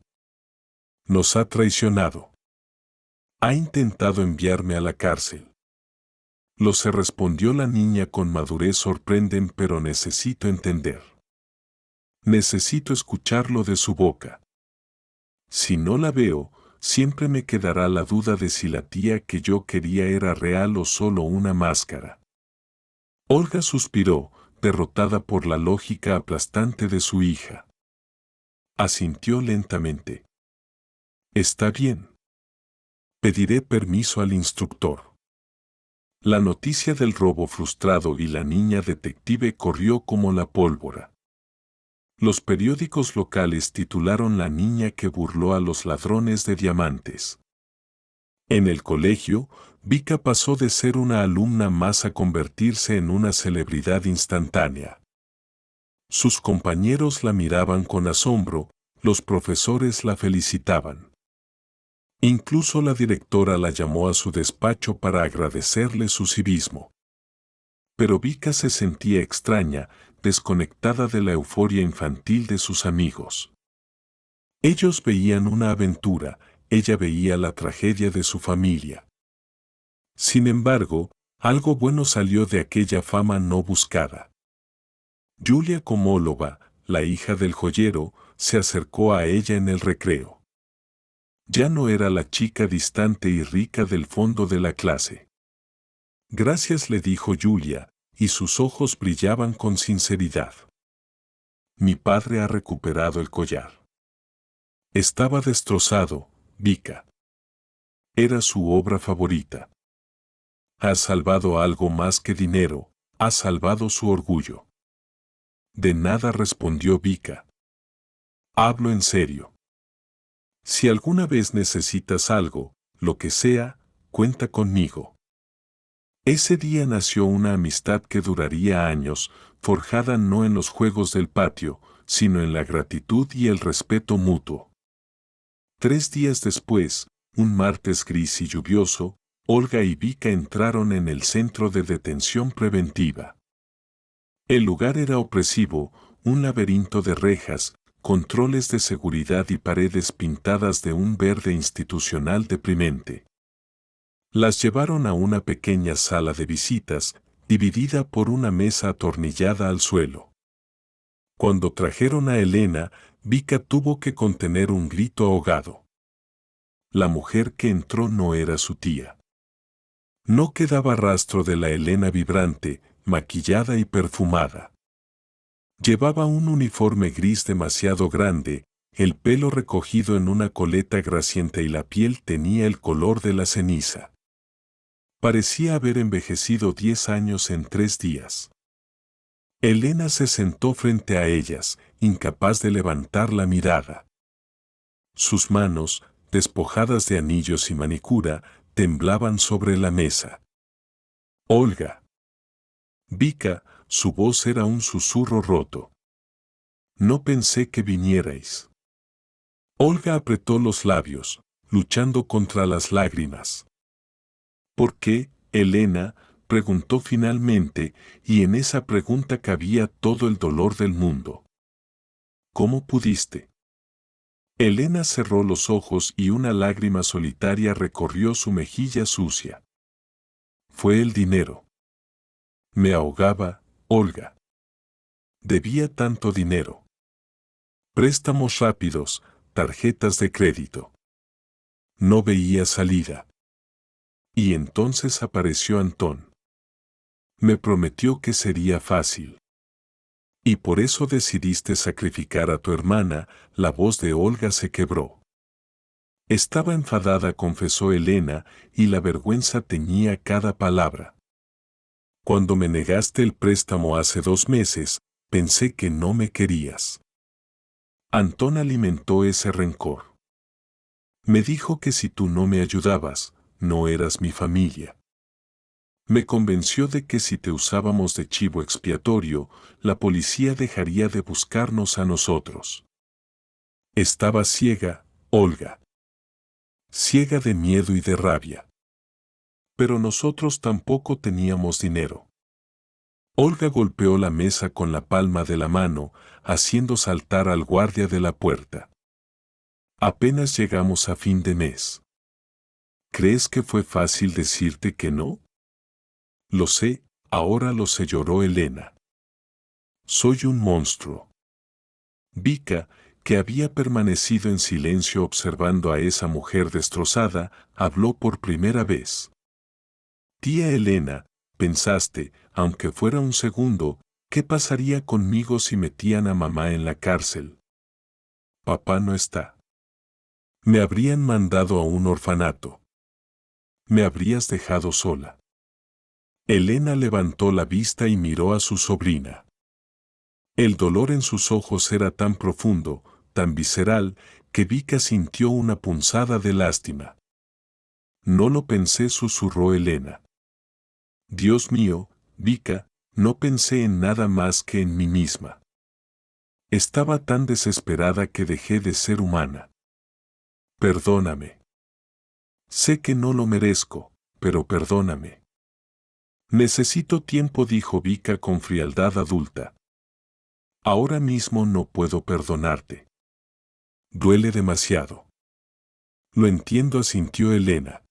Nos ha traicionado. Ha intentado enviarme a la cárcel. Lo sé, respondió la niña con madurez. Sorprenden, pero necesito entender. Necesito escucharlo de su boca. Si no la veo, siempre me quedará la duda de si la tía que yo quería era real o solo una máscara. Olga suspiró, derrotada por la lógica aplastante de su hija. Asintió lentamente. Está bien. Pediré permiso al instructor. La noticia del robo frustrado y la niña detective corrió como la pólvora. Los periódicos locales titularon La niña que burló a los ladrones de diamantes. En el colegio, Vika pasó de ser una alumna más a convertirse en una celebridad instantánea. Sus compañeros la miraban con asombro, los profesores la felicitaban. Incluso la directora la llamó a su despacho para agradecerle su civismo. Pero Vika se sentía extraña, desconectada de la euforia infantil de sus amigos. Ellos veían una aventura, ella veía la tragedia de su familia. Sin embargo, algo bueno salió de aquella fama no buscada. Yulia Komolova, la hija del joyero, se acercó a ella en el recreo. Ya no era la chica distante y rica del fondo de la clase. Gracias, le dijo Yulia, y sus ojos brillaban con sinceridad. Mi padre ha recuperado el collar. Estaba destrozado, Vika. Era su obra favorita. Has salvado algo más que dinero, has salvado su orgullo. De nada, respondió Vika. Hablo en serio. Si alguna vez necesitas algo, lo que sea, cuenta conmigo. Ese día nació una amistad que duraría años, forjada no en los juegos del patio, sino en la gratitud y el respeto mutuo. 3 días después, un martes gris y lluvioso, Olga y Vika entraron en el centro de detención preventiva. El lugar era opresivo, un laberinto de rejas, controles de seguridad y paredes pintadas de un verde institucional deprimente. Las llevaron a una pequeña sala de visitas, dividida por una mesa atornillada al suelo. Cuando trajeron a Elena, Vika tuvo que contener un grito ahogado. La mujer que entró no era su tía. No quedaba rastro de la Elena vibrante, maquillada y perfumada. Llevaba un uniforme gris demasiado grande, el pelo recogido en una coleta grasienta y la piel tenía el color de la ceniza. Parecía haber envejecido 10 años en 3 días. Elena se sentó frente a ellas, incapaz de levantar la mirada. Sus manos, despojadas de anillos y manicura, temblaban sobre la mesa. Olga. Vika, su voz era un susurro roto. No pensé que vinierais. Olga apretó los labios, luchando contra las lágrimas. ¿Por qué, Elena?, preguntó finalmente, y en esa pregunta cabía todo el dolor del mundo. ¿Cómo pudiste? Elena cerró los ojos y una lágrima solitaria recorrió su mejilla sucia. Fue el dinero. Me ahogaba, Olga. Debía tanto dinero. Préstamos rápidos, tarjetas de crédito. No veía salida. Y entonces apareció Antón. Me prometió que sería fácil. Y por eso decidiste sacrificar a tu hermana. La voz de Olga se quebró. Estaba enfadada, confesó Elena, y la vergüenza teñía cada palabra. Cuando me negaste el préstamo hace 2 meses, pensé que no me querías. Antón alimentó ese rencor. Me dijo que si tú no me ayudabas, no eras mi familia. Me convenció de que si te usábamos de chivo expiatorio, la policía dejaría de buscarnos a nosotros. Estaba ciega, Olga. Ciega de miedo y de rabia. Pero nosotros tampoco teníamos dinero. Olga golpeó la mesa con la palma de la mano, haciendo saltar al guardia de la puerta. Apenas llegamos a fin de mes. ¿Crees que fue fácil decirte que no? Lo sé, ahora lo sé, lloró Elena. Soy un monstruo. Vika, que había permanecido en silencio observando a esa mujer destrozada, habló por primera vez. Tía Elena, pensaste, aunque fuera un segundo, ¿qué pasaría conmigo si metían a mamá en la cárcel? Papá no está. Me habrían mandado a un orfanato. Me habrías dejado sola. Elena levantó la vista y miró a su sobrina. El dolor en sus ojos era tan profundo, tan visceral, que Vika sintió una punzada de lástima. No lo pensé, susurró Elena. Dios mío, Vika, no pensé en nada más que en mí misma. Estaba tan desesperada que dejé de ser humana. Perdóname. Sé que no lo merezco, pero perdóname. Necesito tiempo, dijo Vika con frialdad adulta. Ahora mismo no puedo perdonarte. Duele demasiado. Lo entiendo, asintió Elena.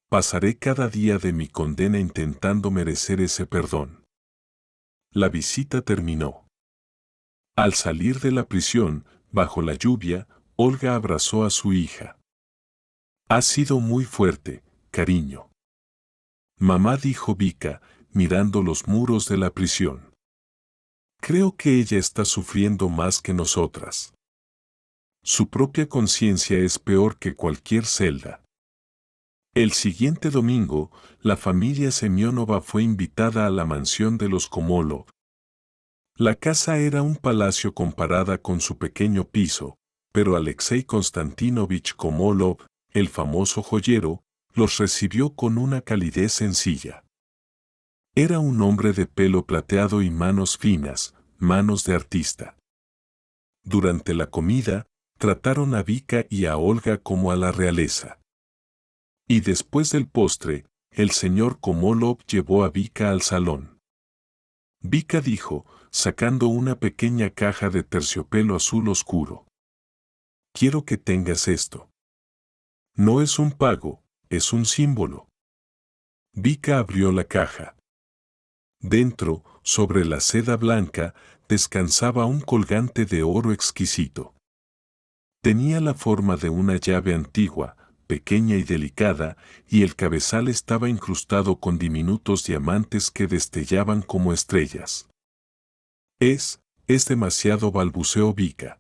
Pasaré cada día de mi condena intentando merecer ese perdón. La visita terminó. Al salir de la prisión, bajo la lluvia, Olga abrazó a su hija. Ha sido muy fuerte, cariño. Mamá, dijo Vika, mirando los muros de la prisión. Creo que ella está sufriendo más que nosotras. Su propia conciencia es peor que cualquier celda. El siguiente domingo, la familia Semyonova fue invitada a la mansión de los Komolov. La casa era un palacio comparada con su pequeño piso, pero Alexei Konstantinovich Komolov, el famoso joyero, los recibió con una calidez sencilla. Era un hombre de pelo plateado y manos finas, manos de artista. Durante la comida, trataron a Vika y a Olga como a la realeza. Y después del postre, el señor Komolov llevó a Vika al salón. Vika dijo, sacando una pequeña caja de terciopelo azul oscuro. Quiero que tengas esto. No es un pago, es un símbolo. Vika abrió la caja. Dentro, sobre la seda blanca, descansaba un colgante de oro exquisito. Tenía la forma de una llave antigua, pequeña y delicada, y el cabezal estaba incrustado con diminutos diamantes que destellaban como estrellas. Es demasiado, balbuceó Vika.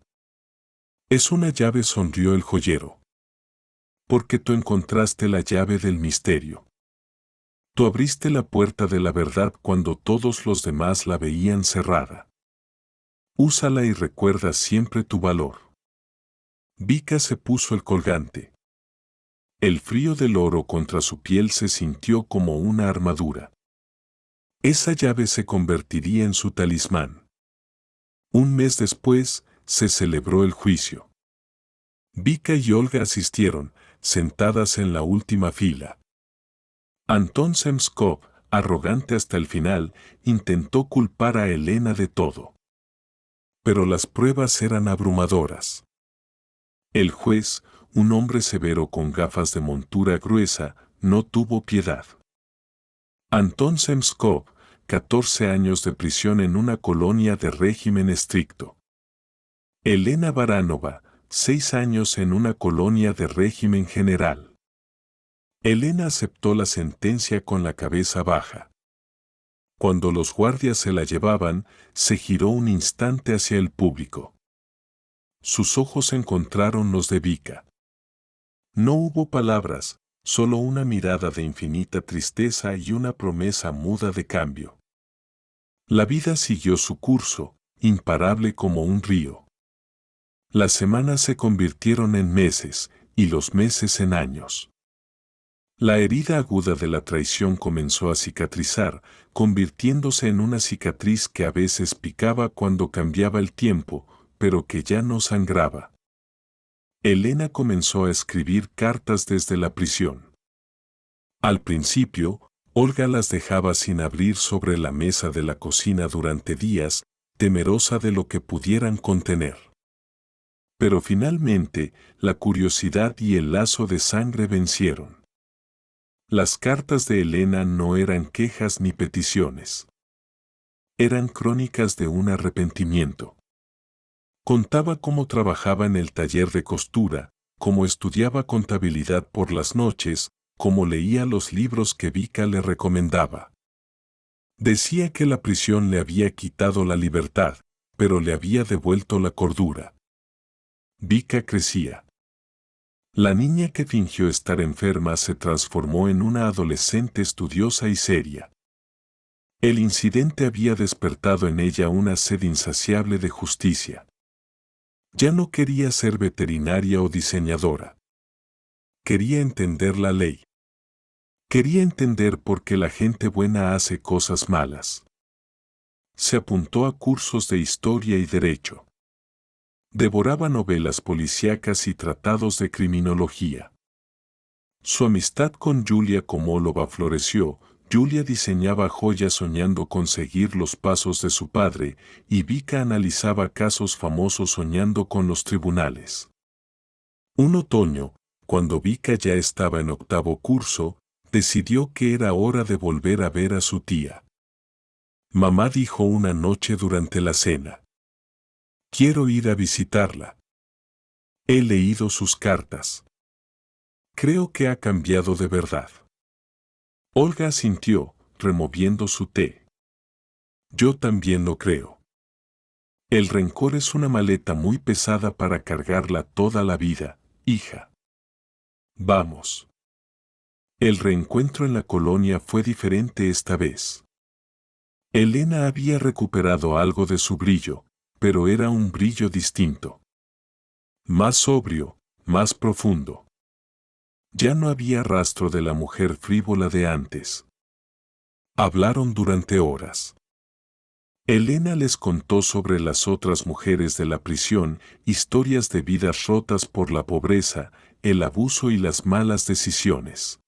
Es una llave, sonrió el joyero. Porque tú encontraste la llave del misterio. Tú abriste la puerta de la verdad cuando todos los demás la veían cerrada. Úsala y recuerda siempre tu valor. Vika se puso el colgante. El frío del oro contra su piel se sintió como una armadura. Esa llave se convertiría en su talismán. Un mes después, se celebró el juicio. Vika y Olga asistieron, sentadas en la última fila. Anton Zemskov, arrogante hasta el final, intentó culpar a Elena de todo. Pero las pruebas eran abrumadoras. El juez, un hombre severo con gafas de montura gruesa, no tuvo piedad. Anton Zemskov, 14 años de prisión en una colonia de régimen estricto. Elena Baranova, 6 años en una colonia de régimen general. Elena aceptó la sentencia con la cabeza baja. Cuando los guardias se la llevaban, se giró un instante hacia el público. Sus ojos encontraron los de Vika. No hubo palabras, solo una mirada de infinita tristeza y una promesa muda de cambio. La vida siguió su curso, imparable como un río. Las semanas se convirtieron en meses, y los meses en años. La herida aguda de la traición comenzó a cicatrizar, convirtiéndose en una cicatriz que a veces picaba cuando cambiaba el tiempo, pero que ya no sangraba. Elena comenzó a escribir cartas desde la prisión. Al principio, Olga las dejaba sin abrir sobre la mesa de la cocina durante días, temerosa de lo que pudieran contener. Pero finalmente, la curiosidad y el lazo de sangre vencieron. Las cartas de Elena no eran quejas ni peticiones. Eran crónicas de un arrepentimiento. Contaba cómo trabajaba en el taller de costura, cómo estudiaba contabilidad por las noches, cómo leía los libros que Vika le recomendaba. Decía que la prisión le había quitado la libertad, pero le había devuelto la cordura. Vika crecía. La niña que fingió estar enferma se transformó en una adolescente estudiosa y seria. El incidente había despertado en ella una sed insaciable de justicia. Ya no quería ser veterinaria o diseñadora. Quería entender la ley. Quería entender por qué la gente buena hace cosas malas. Se apuntó a cursos de historia y derecho. Devoraba novelas policíacas y tratados de criminología. Su amistad con Yulia Komolova floreció. Yulia diseñaba joyas soñando con seguir los pasos de su padre, y Vika analizaba casos famosos soñando con los tribunales. Un otoño, cuando Vika ya estaba en 8º curso, decidió que era hora de volver a ver a su tía. Mamá dijo una noche durante la cena. Quiero ir a visitarla. He leído sus cartas. Creo que ha cambiado de verdad. Olga asintió, removiendo su té. Yo también lo creo. El rencor es una maleta muy pesada para cargarla toda la vida, hija. Vamos. El reencuentro en la colonia fue diferente esta vez. Elena había recuperado algo de su brillo, pero era un brillo distinto. Más sobrio, más profundo. Ya no había rastro de la mujer frívola de antes. Hablaron durante horas. Elena les contó sobre las otras mujeres de la prisión, historias de vidas rotas por la pobreza, el abuso y las malas decisiones.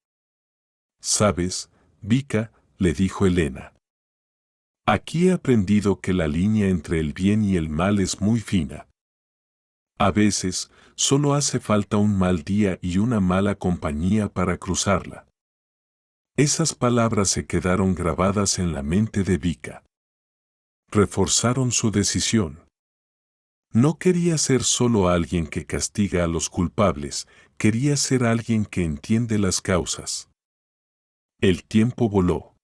¿Sabes, Vika?, le dijo Elena. Aquí he aprendido que la línea entre el bien y el mal es muy fina. A veces, solo hace falta un mal día y una mala compañía para cruzarla. Esas palabras se quedaron grabadas en la mente de Vika. Reforzaron su decisión. No quería ser solo alguien que castiga a los culpables, quería ser alguien que entiende las causas. El tiempo voló.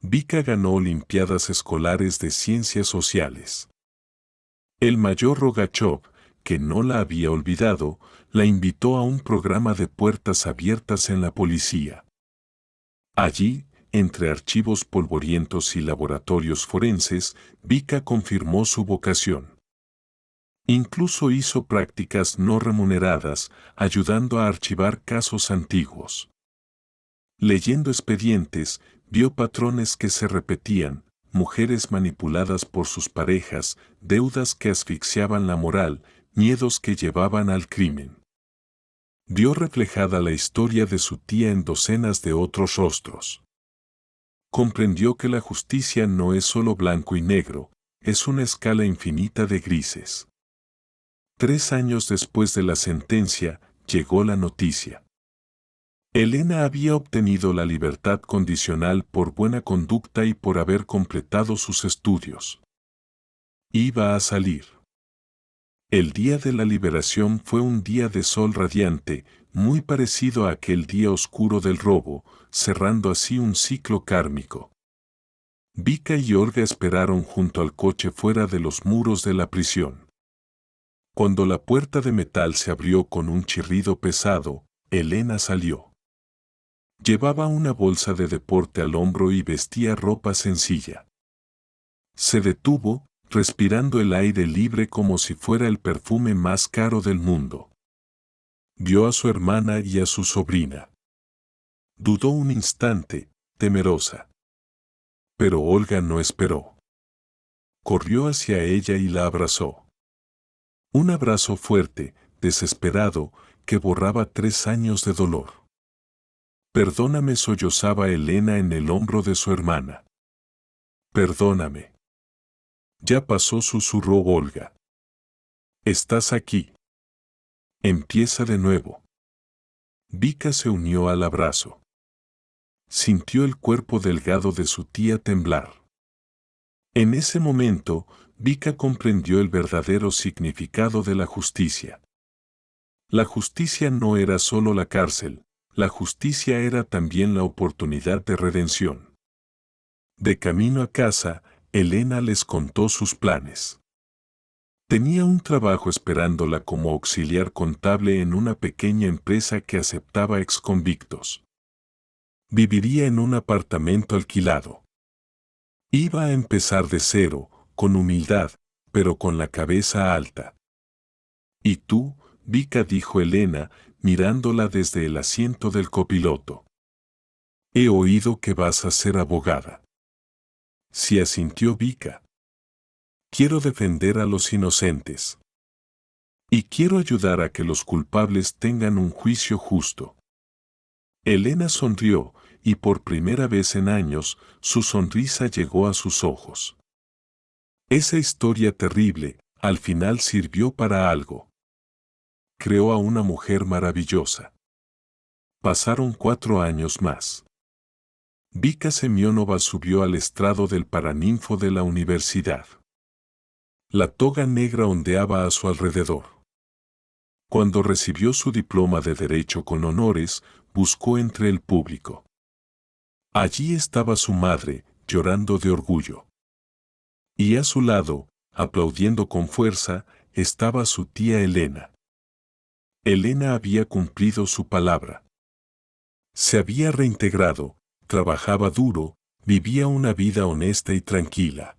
Vika ganó olimpiadas escolares de ciencias sociales. El mayor Rogachov, que no la había olvidado, la invitó a un programa de puertas abiertas en la policía. Allí, entre archivos polvorientos y laboratorios forenses, Vika confirmó su vocación. Incluso hizo prácticas no remuneradas, ayudando a archivar casos antiguos. Leyendo expedientes, vio patrones que se repetían, mujeres manipuladas por sus parejas, deudas que asfixiaban la moral, miedos que llevaban al crimen. Vio reflejada la historia de su tía en docenas de otros rostros. Comprendió que la justicia no es solo blanco y negro, es una escala infinita de grises. 3 años después de la sentencia, llegó la noticia. Elena había obtenido la libertad condicional por buena conducta y por haber completado sus estudios. Iba a salir. El día de la liberación fue un día de sol radiante, muy parecido a aquel día oscuro del robo, cerrando así un ciclo kármico. Vika y Olga esperaron junto al coche fuera de los muros de la prisión. Cuando la puerta de metal se abrió con un chirrido pesado, Elena salió. Llevaba una bolsa de deporte al hombro y vestía ropa sencilla. Se detuvo, respirando el aire libre como si fuera el perfume más caro del mundo. Vio a su hermana y a su sobrina. Dudó un instante, temerosa. Pero Olga no esperó. Corrió hacia ella y la abrazó. Un abrazo fuerte, desesperado, que borraba 3 años de dolor. Perdóname, sollozaba Elena en el hombro de su hermana. Perdóname. Ya pasó, susurró Olga. Estás aquí. Empieza de nuevo. Vika se unió al abrazo. Sintió el cuerpo delgado de su tía temblar. En ese momento, Vika comprendió el verdadero significado de la justicia. La justicia no era solo la cárcel, la justicia era también la oportunidad de redención. De camino a casa, Elena les contó sus planes. Tenía un trabajo esperándola como auxiliar contable en una pequeña empresa que aceptaba exconvictos. Viviría en un apartamento alquilado. Iba a empezar de cero, con humildad, pero con la cabeza alta. ¿Y tú, Vika?, dijo Elena, mirándola desde el asiento del copiloto. He oído que vas a ser abogada. Sí, asintió Vika. Quiero defender a los inocentes. Y quiero ayudar a que los culpables tengan un juicio justo. Elena sonrió, y por primera vez en años, su sonrisa llegó a sus ojos. Esa historia terrible, al final sirvió para algo. Creó a una mujer maravillosa. Pasaron 4 años más. Vika Semionova subió al estrado del paraninfo de la universidad. La toga negra ondeaba a su alrededor. Cuando recibió su diploma de Derecho con honores, buscó entre el público. Allí estaba su madre, llorando de orgullo. Y a su lado, aplaudiendo con fuerza, estaba su tía Elena. Elena había cumplido su palabra. Se había reintegrado, trabajaba duro, vivía una vida honesta y tranquila.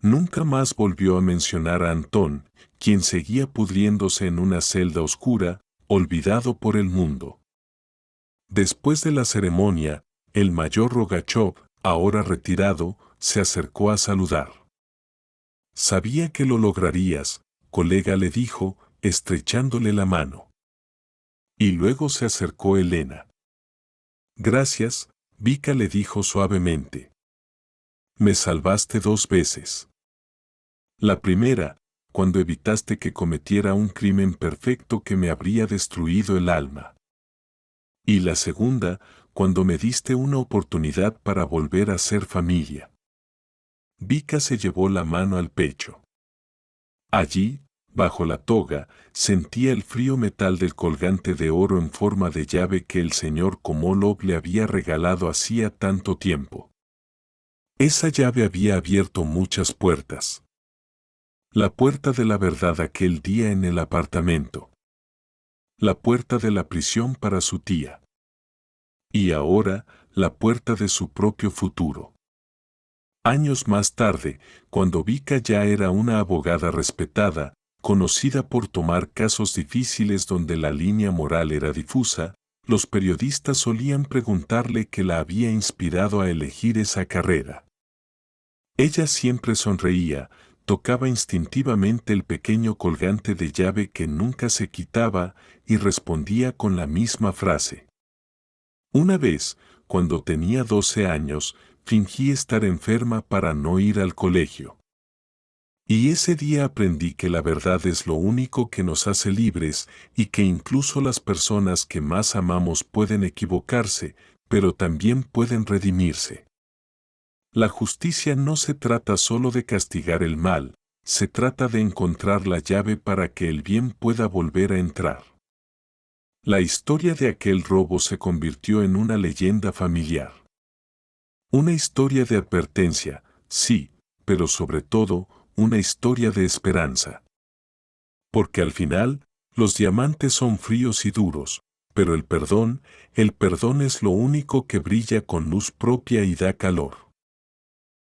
Nunca más volvió a mencionar a Antón, quien seguía pudriéndose en una celda oscura, olvidado por el mundo. Después de la ceremonia, El mayor Rogachov, ahora retirado, se acercó a saludar. Sabía que lo lograrías, colega, le dijo, estrechándole la mano. Y luego se acercó Elena. Gracias, Vika, le dijo suavemente. Me salvaste 2 veces. La primera, cuando evitaste que cometiera un crimen perfecto que me habría destruido el alma. Y la segunda, cuando me diste una oportunidad para volver a ser familia. Vika se llevó la mano al pecho. Allí, bajo la toga, sentía el frío metal del colgante de oro en forma de llave que el señor Komolov le había regalado hacía tanto tiempo. Esa llave había abierto muchas puertas. La puerta de la verdad aquel día en el apartamento. La puerta de la prisión para su tía. Y ahora, la puerta de su propio futuro. Años más tarde, cuando Vika ya era una abogada respetada, conocida por tomar casos difíciles donde la línea moral era difusa, los periodistas solían preguntarle qué la había inspirado a elegir esa carrera. Ella siempre sonreía, tocaba instintivamente el pequeño colgante de llave que nunca se quitaba y respondía con la misma frase. Una vez, cuando tenía 12 años, fingí estar enferma para no ir al colegio. Y ese día aprendí que la verdad es lo único que nos hace libres y que incluso las personas que más amamos pueden equivocarse, pero también pueden redimirse. La justicia no se trata solo de castigar el mal, se trata de encontrar la llave para que el bien pueda volver a entrar. La historia de aquel robo se convirtió en una leyenda familiar. Una historia de advertencia, sí, pero sobre todo, una historia de esperanza. Porque al final, los diamantes son fríos y duros, pero el perdón es lo único que brilla con luz propia y da calor.